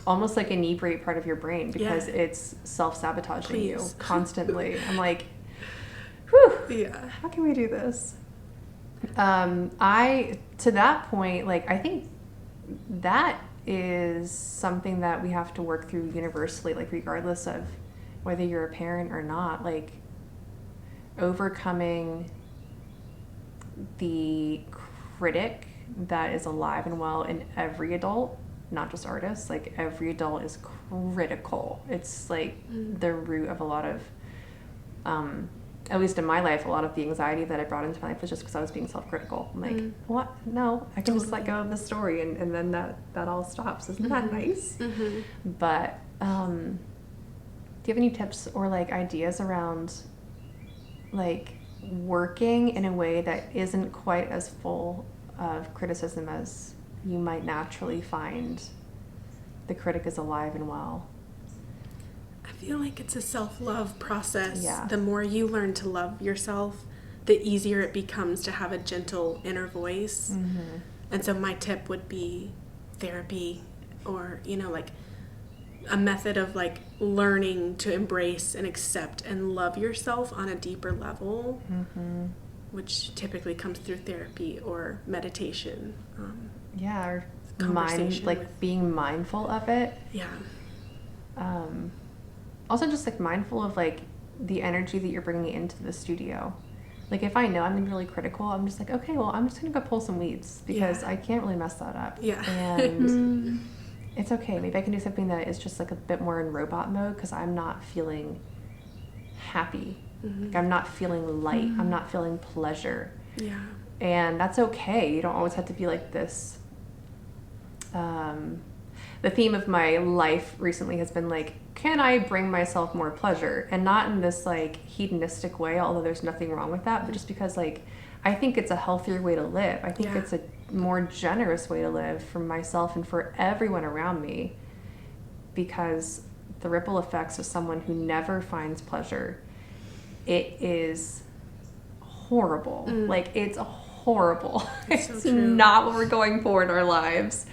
almost like inebriate part of your brain, because it's self-sabotaging you constantly. I'm like, whew, how can we do this? To that point, like, I think that is something that we have to work through universally, like, regardless of whether you're a parent or not, like, overcoming the critic that is alive and well in every adult, not just artists. Like, every adult is critical. It's like the root of a lot of, at least in my life, a lot of the anxiety that I brought into my life was just because I was being self-critical. I'm like, what? No, I can just let go of the story, and then that all stops. Isn't that nice? But do you have any tips or like ideas around like working in a way that isn't quite as full of criticism as you might naturally find the critic is alive and well?
I feel like it's a self-love process.
Yeah.
The more you learn to love yourself, the easier it becomes to have a gentle inner voice. And so my tip would be therapy, or, you know, like a method of like learning to embrace and accept and love yourself on a deeper level, which typically comes through therapy or meditation.
Or
Conversation
being mindful of it. Also just like mindful of like the energy that you're bringing into the studio. Like, if I know I'm really critical, I'm just like, okay, well, I'm just gonna go pull some weeds, because I can't really mess that up. And it's okay. Maybe I can do something that is just like a bit more in robot mode, because I'm not feeling happy. Like, I'm not feeling light. I'm not feeling pleasure. And that's okay. You don't always have to be like this. The theme of my life recently has been like, can I bring myself more pleasure? And not in this like hedonistic way, although there's nothing wrong with that, but just because like I think it's a healthier way to live. I think it's a more generous way to live for myself and for everyone around me, because the ripple effects of someone who never finds pleasure, it is horrible. Like, it's horrible. It's not what we're going for in our lives.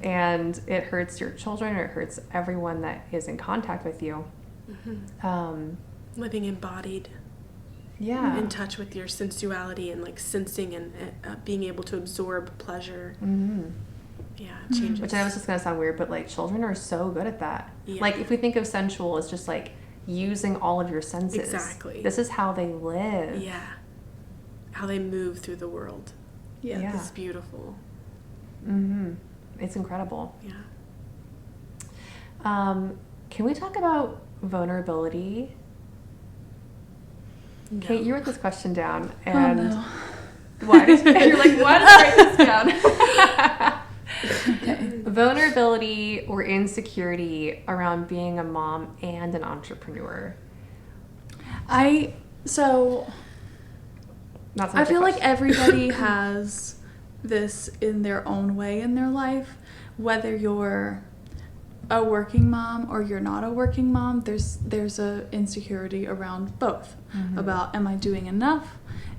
And it hurts your children, or it hurts everyone that is in contact with you.
Living embodied. In touch with your sensuality and like sensing and being able to absorb pleasure. Changes.
Which I was just going to sound weird, but like, children are so good at that. Like, if we think of sensual as just like using all of your senses.
Exactly.
This is how they live.
How they move through the world. It's beautiful.
It's incredible. Can we talk about vulnerability? No. Cait, you wrote this question down, and what? You're like, what? Write this down. Vulnerability or insecurity around being a mom and an entrepreneur.
I feel like everybody has this in their own way in their life, whether you're a working mom or you're not a working mom. There's a insecurity around both, about, am I doing enough,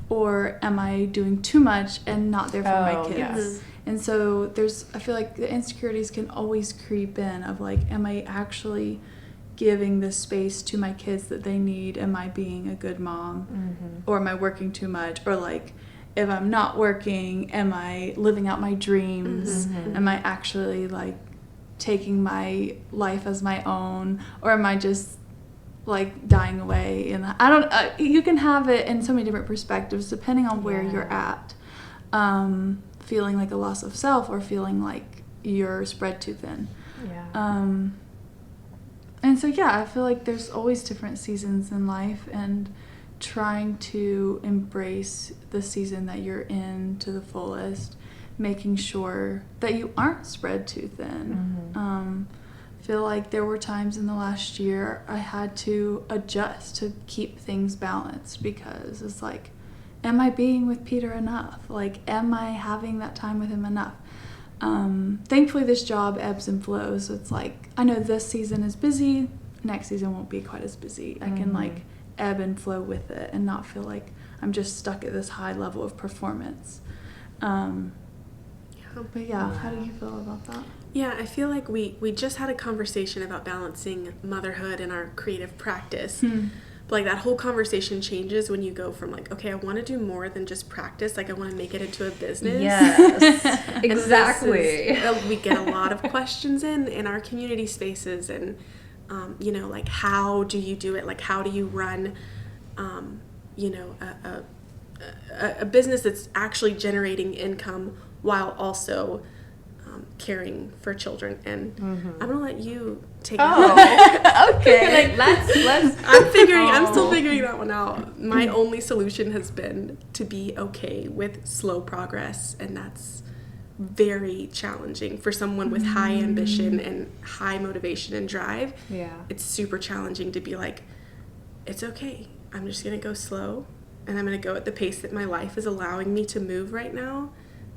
or am I doing too much and not there for my kids? And so I feel like the insecurities can always creep in of like, am I actually giving the space to my kids that they need? Am I being a good mom? Or am I working too much? Or like, if I'm not working, am I living out my dreams? Am I actually like taking my life as my own? Or am I just like dying away? And I don't, you can have it in so many different perspectives depending on where you're at. Feeling like a loss of self or feeling like you're spread too thin. And so, I feel like there's always different seasons in life, and trying to embrace the season that you're in to the fullest, making sure that you aren't spread too thin. Feel like there were times in the last year I had to adjust to keep things balanced, because it's like, am I being with Peter enough? Like, am I having that time with him enough? Thankfully this job ebbs and flows, so it's like, I know this season is busy, next season won't be quite as busy. I can like ebb and flow with it and not feel like I'm just stuck at this high level of performance. But how do you feel about that?
Yeah, I feel like we just had a conversation about balancing motherhood and our creative practice. But like that whole conversation changes when you go from like, okay, I want to do more than just practice. Like I want to make it into a business.
Yes, exactly.
We get a lot of questions in our community spaces, and like, how do you do it? Like, how do you run, a business that's actually generating income while also caring for children? And I'm gonna let you take it.
Okay. Like, let's
I'm still figuring that one out. My only solution has been to be okay with slow progress, and that's very challenging for someone with high ambition and high motivation and drive. It's super challenging to be like, it's okay, I'm just gonna go slow, and I'm gonna go at the pace that my life is allowing me to move right now.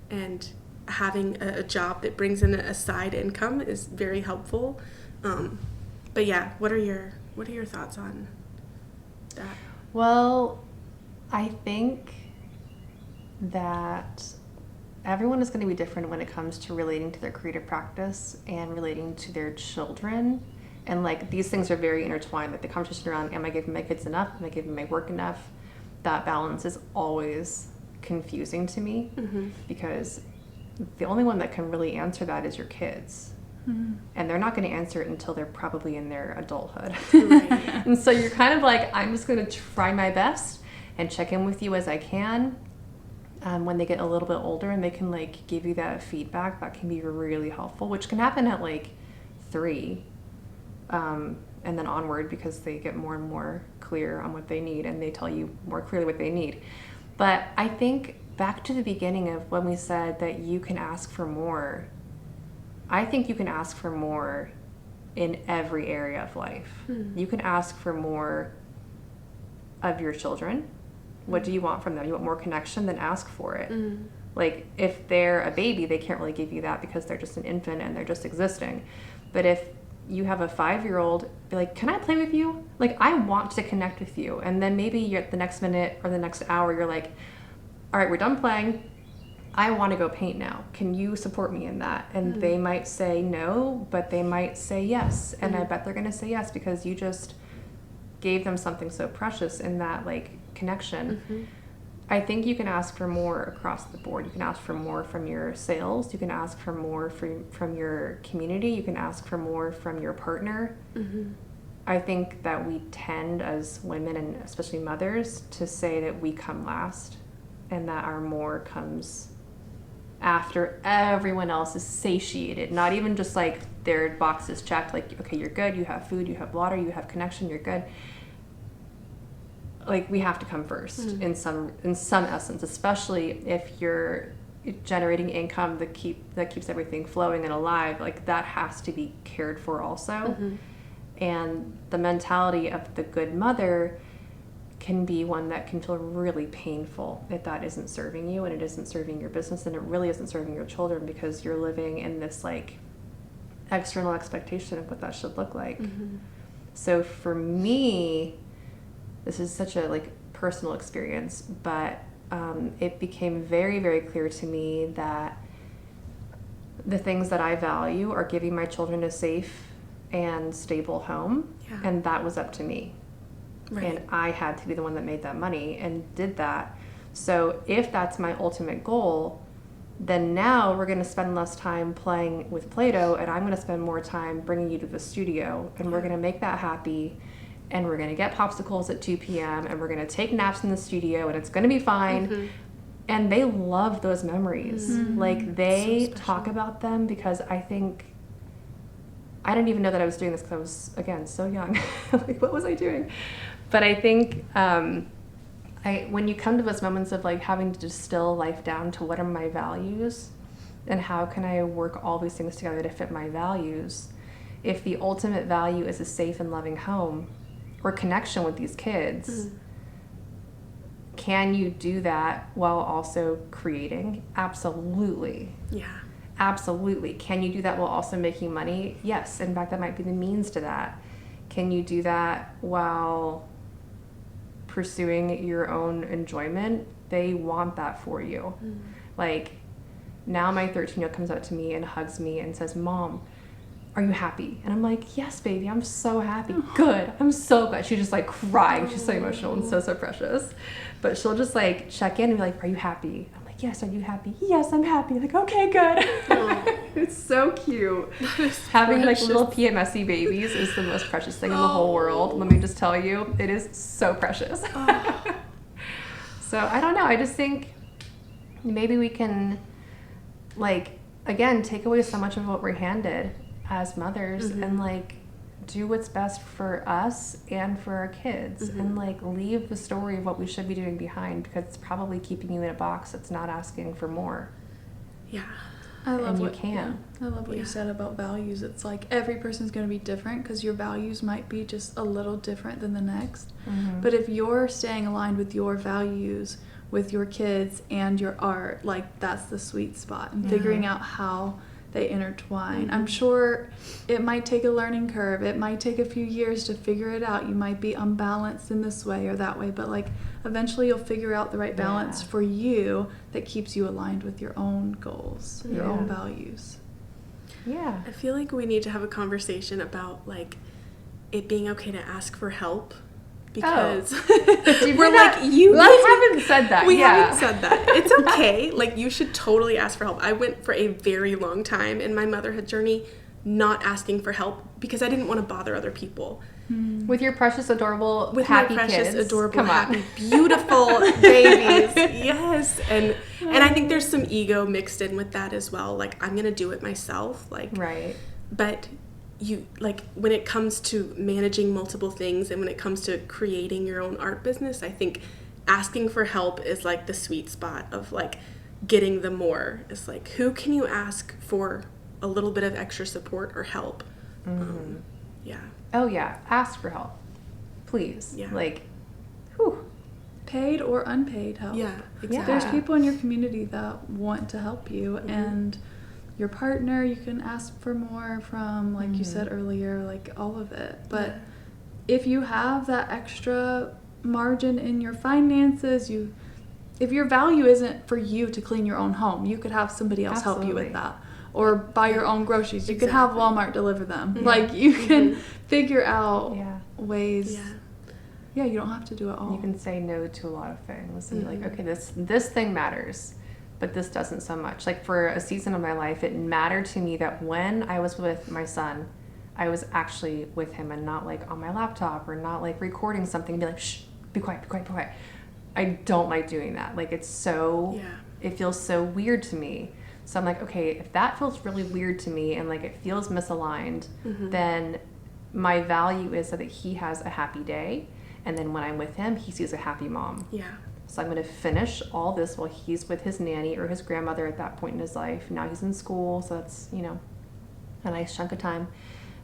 And having a job that brings in a side income is very helpful. But yeah, what are your thoughts on that?
Well, I think that everyone is going to be different when it comes to relating to their creative practice and relating to their children. And like, these things are very intertwined. Like the conversation around, am I giving my kids enough? Am I giving my work enough? That balance is always confusing to me, because the only one that can really answer that is your kids. And they're not going to answer it until they're probably in their adulthood. And so you're kind of like, I'm just going to try my best and check in with you as I can. When they get a little bit older and they can like give you that feedback, that can be really helpful, which can happen at like 3, and then onward, because they get more and more clear on what they need and they tell you more clearly what they need. But I think back to the beginning of when we said that you can ask for more, I think you can ask for more in every area of life. You can ask for more of your children. What do you want from them? You want more connection? Then ask for it. Like, if they're a baby, they can't really give you that because they're just an infant and they're just existing. But if you have a 5-year-old, be like, can I play with you? Like, I want to connect with you. And then maybe you're at the next minute or the next hour, you're like, all right, we're done playing. I want to go paint now. Can you support me in that? And they might say no, but they might say yes. And I bet they're going to say yes, because you just gave them something so precious in that like connection. I think you can ask for more across the board. You can ask for more from your sales. You can ask for more from your community. You can ask for more from your partner. I think that we tend as women, and especially mothers, to say that we come last and that our more comes after everyone else is satiated. Not even just like their boxes checked, like, okay, you're good, you have food, you have water, you have connection, you're good. Like, we have to come first in some essence, especially if you're generating income that keeps everything flowing and alive. Like, that has to be cared for also. And the mentality of the good mother can be one that can feel really painful if that isn't serving you, and it isn't serving your business, and it really isn't serving your children, because you're living in this like external expectation of what that should look like. So for me, this is such a like personal experience, but it became very, very clear to me that the things that I value are giving my children a safe and stable home,
Yeah.
and that was up to me.
Right.
And I had to be the one that made that money and did that. So if that's my ultimate goal, then now we're going to spend less time playing with Play-Doh, and I'm going to spend more time bringing you to the studio, and we're going to make that happy, and we're going to get popsicles at 2 p.m., and we're going to take naps in the studio, and it's going to be fine.
Mm-hmm.
And they love those memories.
Mm-hmm.
Like, they
So special.
talk about them, because I think, I didn't even know that I was doing this because I was, again, so young. Like, what was I doing? But I think when you come to those moments of like having to distill life down to what are my values and how can I work all these things together to fit my values, if the ultimate value is a safe and loving home or connection with these kids, can you do that while also creating? Absolutely.
Yeah.
Absolutely. Can you do that while also making money? Yes. In fact, that might be the means to that. Can you do that while pursuing your own enjoyment? They want that for you. Like, now my 13-year-old comes up to me and hugs me and says, "Mom, are you happy?" And I'm like, "Yes, baby, I'm so happy." "Good. I'm so glad." She's just like crying. She's so emotional and so precious. But she'll just like check in and be like, "Are you happy?" I'm like, "Yes, are you happy?" "Yes, I'm happy." Like, "Okay, good." It's so cute. Having like little PMSy babies is the most precious thing in the whole world. Let me just tell you, it is so precious. So I don't know. I just think maybe we can, like, again, take away so much of what we're handed as mothers and like do what's best for us and for our kids and like leave the story of what we should be doing behind, because it's probably keeping you in a box that's not asking for more.
Yeah.
I love
And you
what
can.
I love what you said about values. It's like every person's going to be different because your values might be just a little different than the next. But if you're staying aligned with your values, with your kids and your art, like that's the sweet spot, and figuring out how they intertwine. I'm sure it might take a learning curve. It might take a few years to figure it out. You might be unbalanced in this way or that way, but like eventually you'll figure out the right balance for you that keeps you aligned with your own goals, your own values.
Yeah.
I feel like we need to have a conversation about like it being okay to ask for help, because we're like, you
haven't said that.
We haven't said that. It's okay. Like, you should totally ask for help. I went for a very long time in my motherhood journey not asking for help because I didn't want to bother other people.
With your precious, adorable,
With
happy
my precious,
kids.
adorable,
Come on.
happy, beautiful babies. Yes. And I think there's some ego mixed in with that as well. Like, I'm going to do it myself. Like,
Right.
But you, like, when it comes to managing multiple things and when it comes to creating your own art business, I think asking for help is like the sweet spot of like getting the more. It's like, who can you ask for a little bit of extra support or help? Yeah.
Oh, yeah. Ask for help. Please.
Yeah.
Like, whew.
Paid or unpaid help.
Yeah, exactly.
There's people in your community that want to help you, and your partner, you can ask for more from, like you said earlier, like all of it. But if you have that extra margin in your finances, if your value isn't for you to clean your own home, you could have somebody else help you with that. Or buy your own groceries. You could have Walmart deliver them. Like, you can figure out ways. Yeah, you don't have to do it all.
You can say no to a lot of things and be like, okay, this thing matters, but this doesn't so much. Like, for a season of my life, it mattered to me that when I was with my son, I was actually with him and not like on my laptop or not like recording something and be like, shh, be quiet, be quiet, be quiet. I don't like doing that. Like, it's so, it feels so weird to me. So I'm like, okay, if that feels really weird to me and like it feels misaligned, then my value is that he has a happy day. And then when I'm with him, he sees a happy mom.
Yeah.
So I'm going to finish all this while he's with his nanny or his grandmother at that point in his life. Now he's in school, so that's, you know, a nice chunk of time.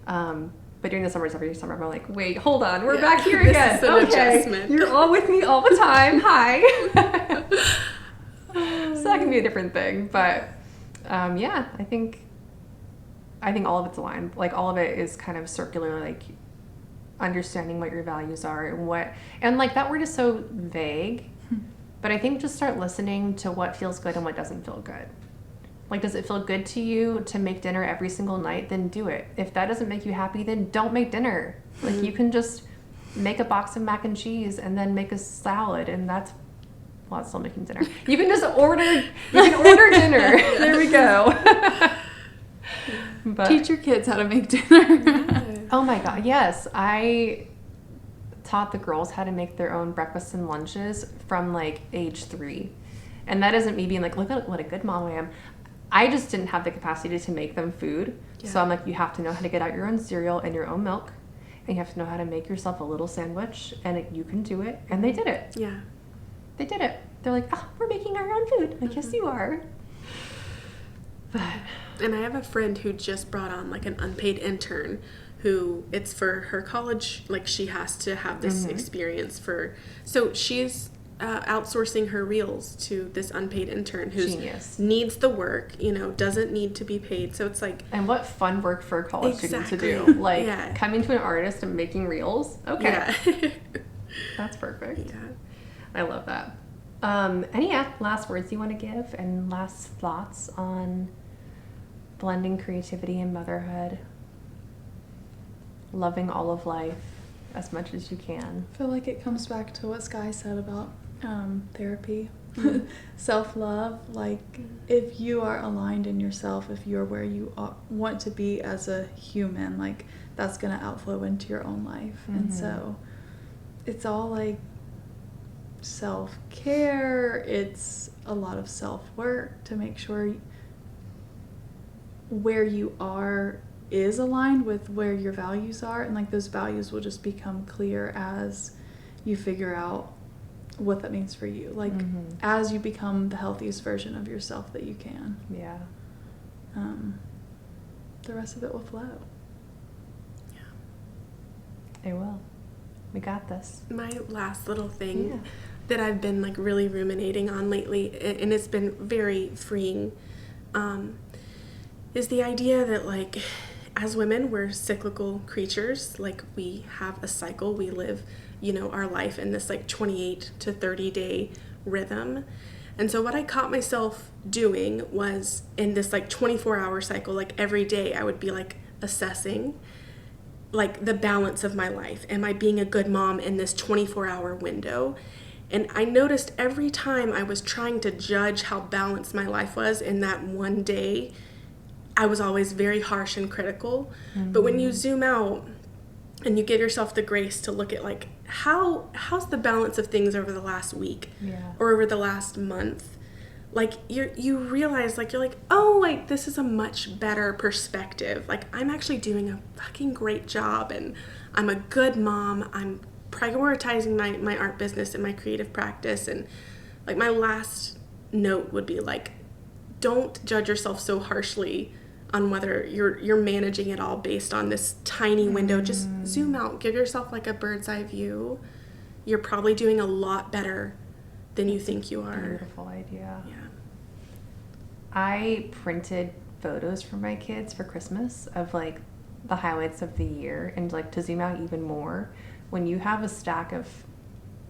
But during the summers, every summer, I'm like, wait, hold on, we're back here again.
This is an adjustment.
You're all with me all the time. Hi. So that can be a different thing. But yeah, I think all of it's aligned. Like, all of it is kind of circular, like understanding what your values are and like that word is so vague, but I think just start listening to what feels good and what doesn't feel good. Like, does it feel good to you to make dinner every single night? Then do it. If that doesn't make you happy, then don't make dinner. Like, you can just make a box of mac and cheese and then make a salad, and that's still making dinner. You can just order dinner. There we go. But,
teach your kids how to make dinner.
oh my God, yes. I taught the girls how to make their own breakfasts and lunches from like age 3. And that isn't me being like, look at what a good mom I am. I just didn't have the capacity to make them food. Yeah. So I'm like, you have to know how to get out your own cereal and your own milk. And you have to know how to make yourself a little sandwich. And you can do it. And they did it.
Yeah.
They did it. They're like, oh, we're making our own food. Like, yes, you are. But...
And I have a friend who just brought on like an unpaid intern who it's for her college. Like, she has to have this experience so she's outsourcing her reels to this unpaid intern who needs the work, doesn't need to be paid. So it's like,
and what fun work for a college student to do, like coming to an artist and making reels. Okay. Yeah. That's perfect.
Yeah.
I love that. Any last words you want to give and last thoughts on blending creativity and motherhood, loving all of life as much as you can?
I feel like it comes back to what Skye said about therapy, self-love. Like, if you are aligned in yourself, if you're where you want to be as a human, like, that's going to outflow into your own life. And so it's all like self-care. It's a lot of self-work to make sure where you are is aligned with where your values are, and like those values will just become clear as you figure out what that means for you, like as you become the healthiest version of yourself that you can. The rest of it will flow.
It will. We got this.
My last little thing that I've been like really ruminating on lately, and it's been very freeing, is the idea that like as women, we're cyclical creatures. Like, we have a cycle. We live, our life in this like 28 to 30 day rhythm. And so what I caught myself doing was in this like 24-hour cycle, like every day I would be like assessing like the balance of my life. Am I being a good mom in this 24-hour window? And I noticed every time I was trying to judge how balanced my life was in that one day, I was always very harsh and critical. But when you zoom out and you give yourself the grace to look at like how's the balance of things over the last week or over the last month, like you realize like you're like, oh, like this is a much better perspective. Like, I'm actually doing a fucking great job, and I'm a good mom. I'm prioritizing my art business and my creative practice. And like, my last note would be like, don't judge yourself so harshly on whether you're managing it all based on this tiny window. Just zoom out, give yourself like a bird's eye view. You're probably doing a lot better than you think you are.
Beautiful idea.
Yeah.
I printed photos for my kids for Christmas of like the highlights of the year, and like to zoom out even more, when you have a stack of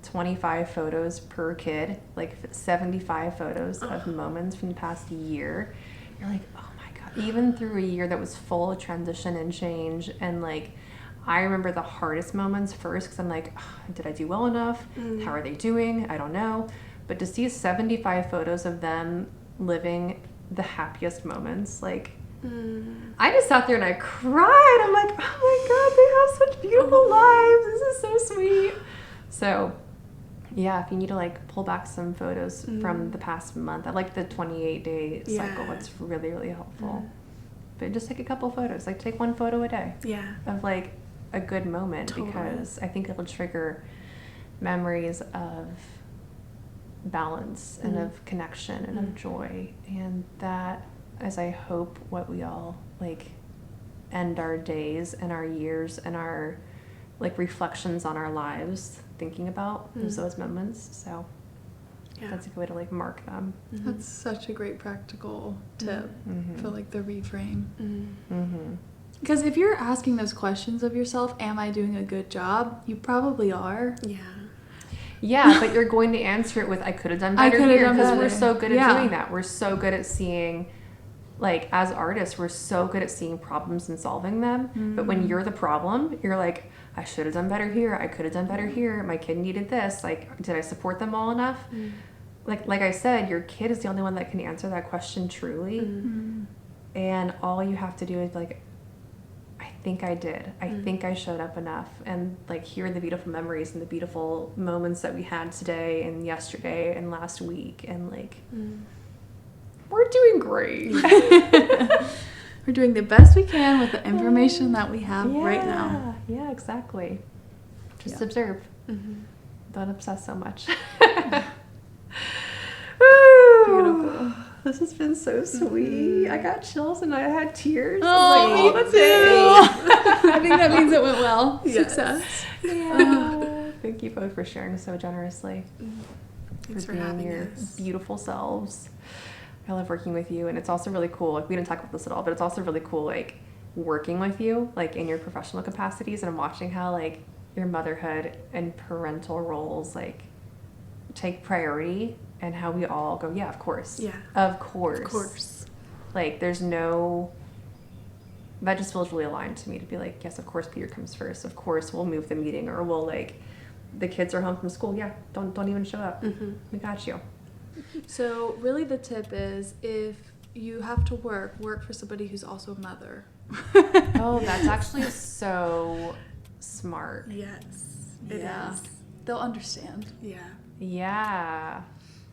25 photos per kid, like 75 photos of moments from the past year, you're like, oh my God, even through a year that was full of transition and change. And like, I remember the hardest moments first because I'm like, oh, did I do well enough? How are they doing? I don't know. But to see 75 photos of them living the happiest moments, like, I just sat there and I cried. I'm like, oh my God, they have such beautiful lives. This is so sweet. So yeah, if you need to like pull back some photos from the past month, I like the 28-day cycle. It's really, really helpful. But just take a couple photos. Like, take one photo a day.
Yeah.
Of like a good moment, because I think it'll trigger memories of balance and of connection and of joy. And that is, I hope, what we all like end our days and our years and our like reflections on our lives thinking about those moments. So that's a good way to like mark them.
That's such a great practical tip for like the reframe. Because if you're asking those questions of yourself, am I doing a good job? You probably are.
Yeah, but you're going to answer it with, I could have done better here, because we're so good at doing that. We're so good at seeing like as artists, we're so good at seeing problems and solving them. But when you're the problem, you're like, I should have done better here. I could have done better here. My kid needed this. Like, did I support them all enough? Like I said, your kid is the only one that can answer that question truly. And all you have to do is like, I think I did. I think I showed up enough. And like, here are the beautiful memories and the beautiful moments that we had today and yesterday and last week. And like, we're doing great.
We're doing the best we can with the information that we have right now.
Yeah, exactly. Just observe. Don't obsess so much.
Beautiful.
This has been so sweet. I got chills and I had tears.
Oh,
Like,
me too. I think that means it went well.
Yes.
Success.
Yeah. Thank you both for sharing so generously.
Thanks for
being
having
your
us.
beautiful selves. I love working with you, and it's also really cool. Like, we didn't talk about this at all, but it's also really cool, like, working with you, like, in your professional capacities, and I'm watching how, like, your motherhood and parental roles, like, take priority, and how we all go, yeah, of course.
Yeah.
Of course.
Of course.
Like, there's no... That just feels really aligned to me to be like, yes, of course Peter comes first. Of course we'll move the meeting, or we'll, like, the kids are home from school. Yeah, don't even show up. We got you.
So really the tip is, if you have to work for somebody who's also a mother.
Oh, that's actually so smart.
Yes, it
Yeah.
is.
They'll understand.
Yeah.
Yeah.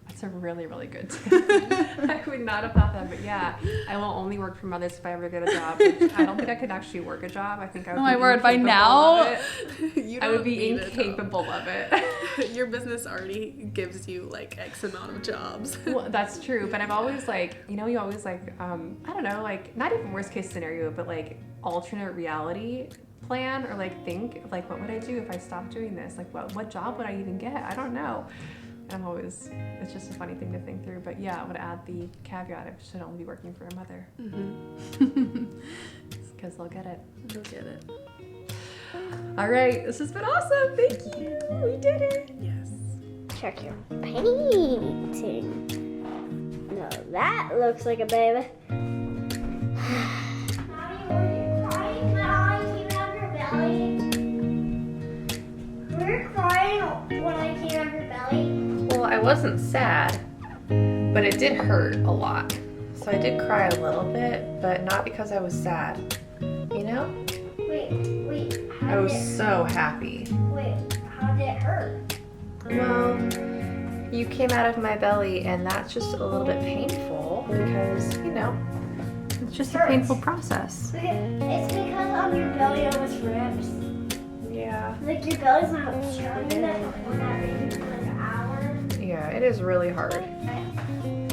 That's a really, really good tip. I would not have thought that, but yeah, I will only work for mothers if I ever get a job. I don't think I could actually work a job. I think I would
Oh
be
my word, by
incapable
now?
of it.
You
I would
don't
be
need a job.
incapable of it.
Your business already gives you like X amount of jobs.
Well, that's true, but I've always like, you always like, I don't know, like, not even worst case scenario, but like alternate reality plan, or like think like, what would I do if I stopped doing this? Like, what job would I even get? I don't know. And I'm always, it's just a funny thing to think through, but yeah, I would add the caveat, I should only be working for a mother. Because they'll get it.
They'll get it.
All right, this has been awesome. Thank you. We did it.
Yes.
Check your painting. No, that looks like a baby. Mommy, were you crying when I came out of your belly? Were you crying when I came out of your belly?
Well, I wasn't sad, but it did hurt a lot. So I did cry a little bit, but not because I was sad. You know?
Wait,
I was so happy.
how did it hurt?
Well, you came out of my belly, and that's just a little bit painful because, it's just a painful process.
It's because on your belly almost rips.
Yeah.
Like your belly's not strong enough when that baby's for like an hour.
Yeah, it is really hard.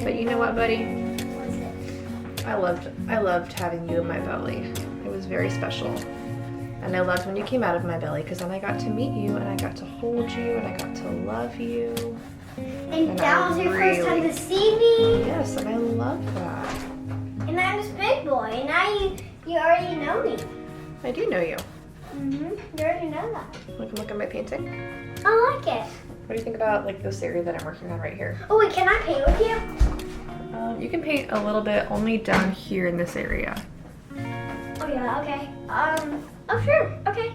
But you know what, buddy?
What's it?
I loved having you in my belly. It was very special. And I loved when you came out of my belly, because then I got to meet you, and I got to hold you, and I got to love you.
And that was your first time to see me.
Yes, and I love that.
And I'm this big boy, and now you already know me.
I do know you.
You already know that.
Look at my painting.
I like it.
What do you think about like this area that I'm working on right here?
Oh wait, can I paint with you?
You can paint a little bit only down here in this area.
Oh yeah, okay. Oh sure, okay.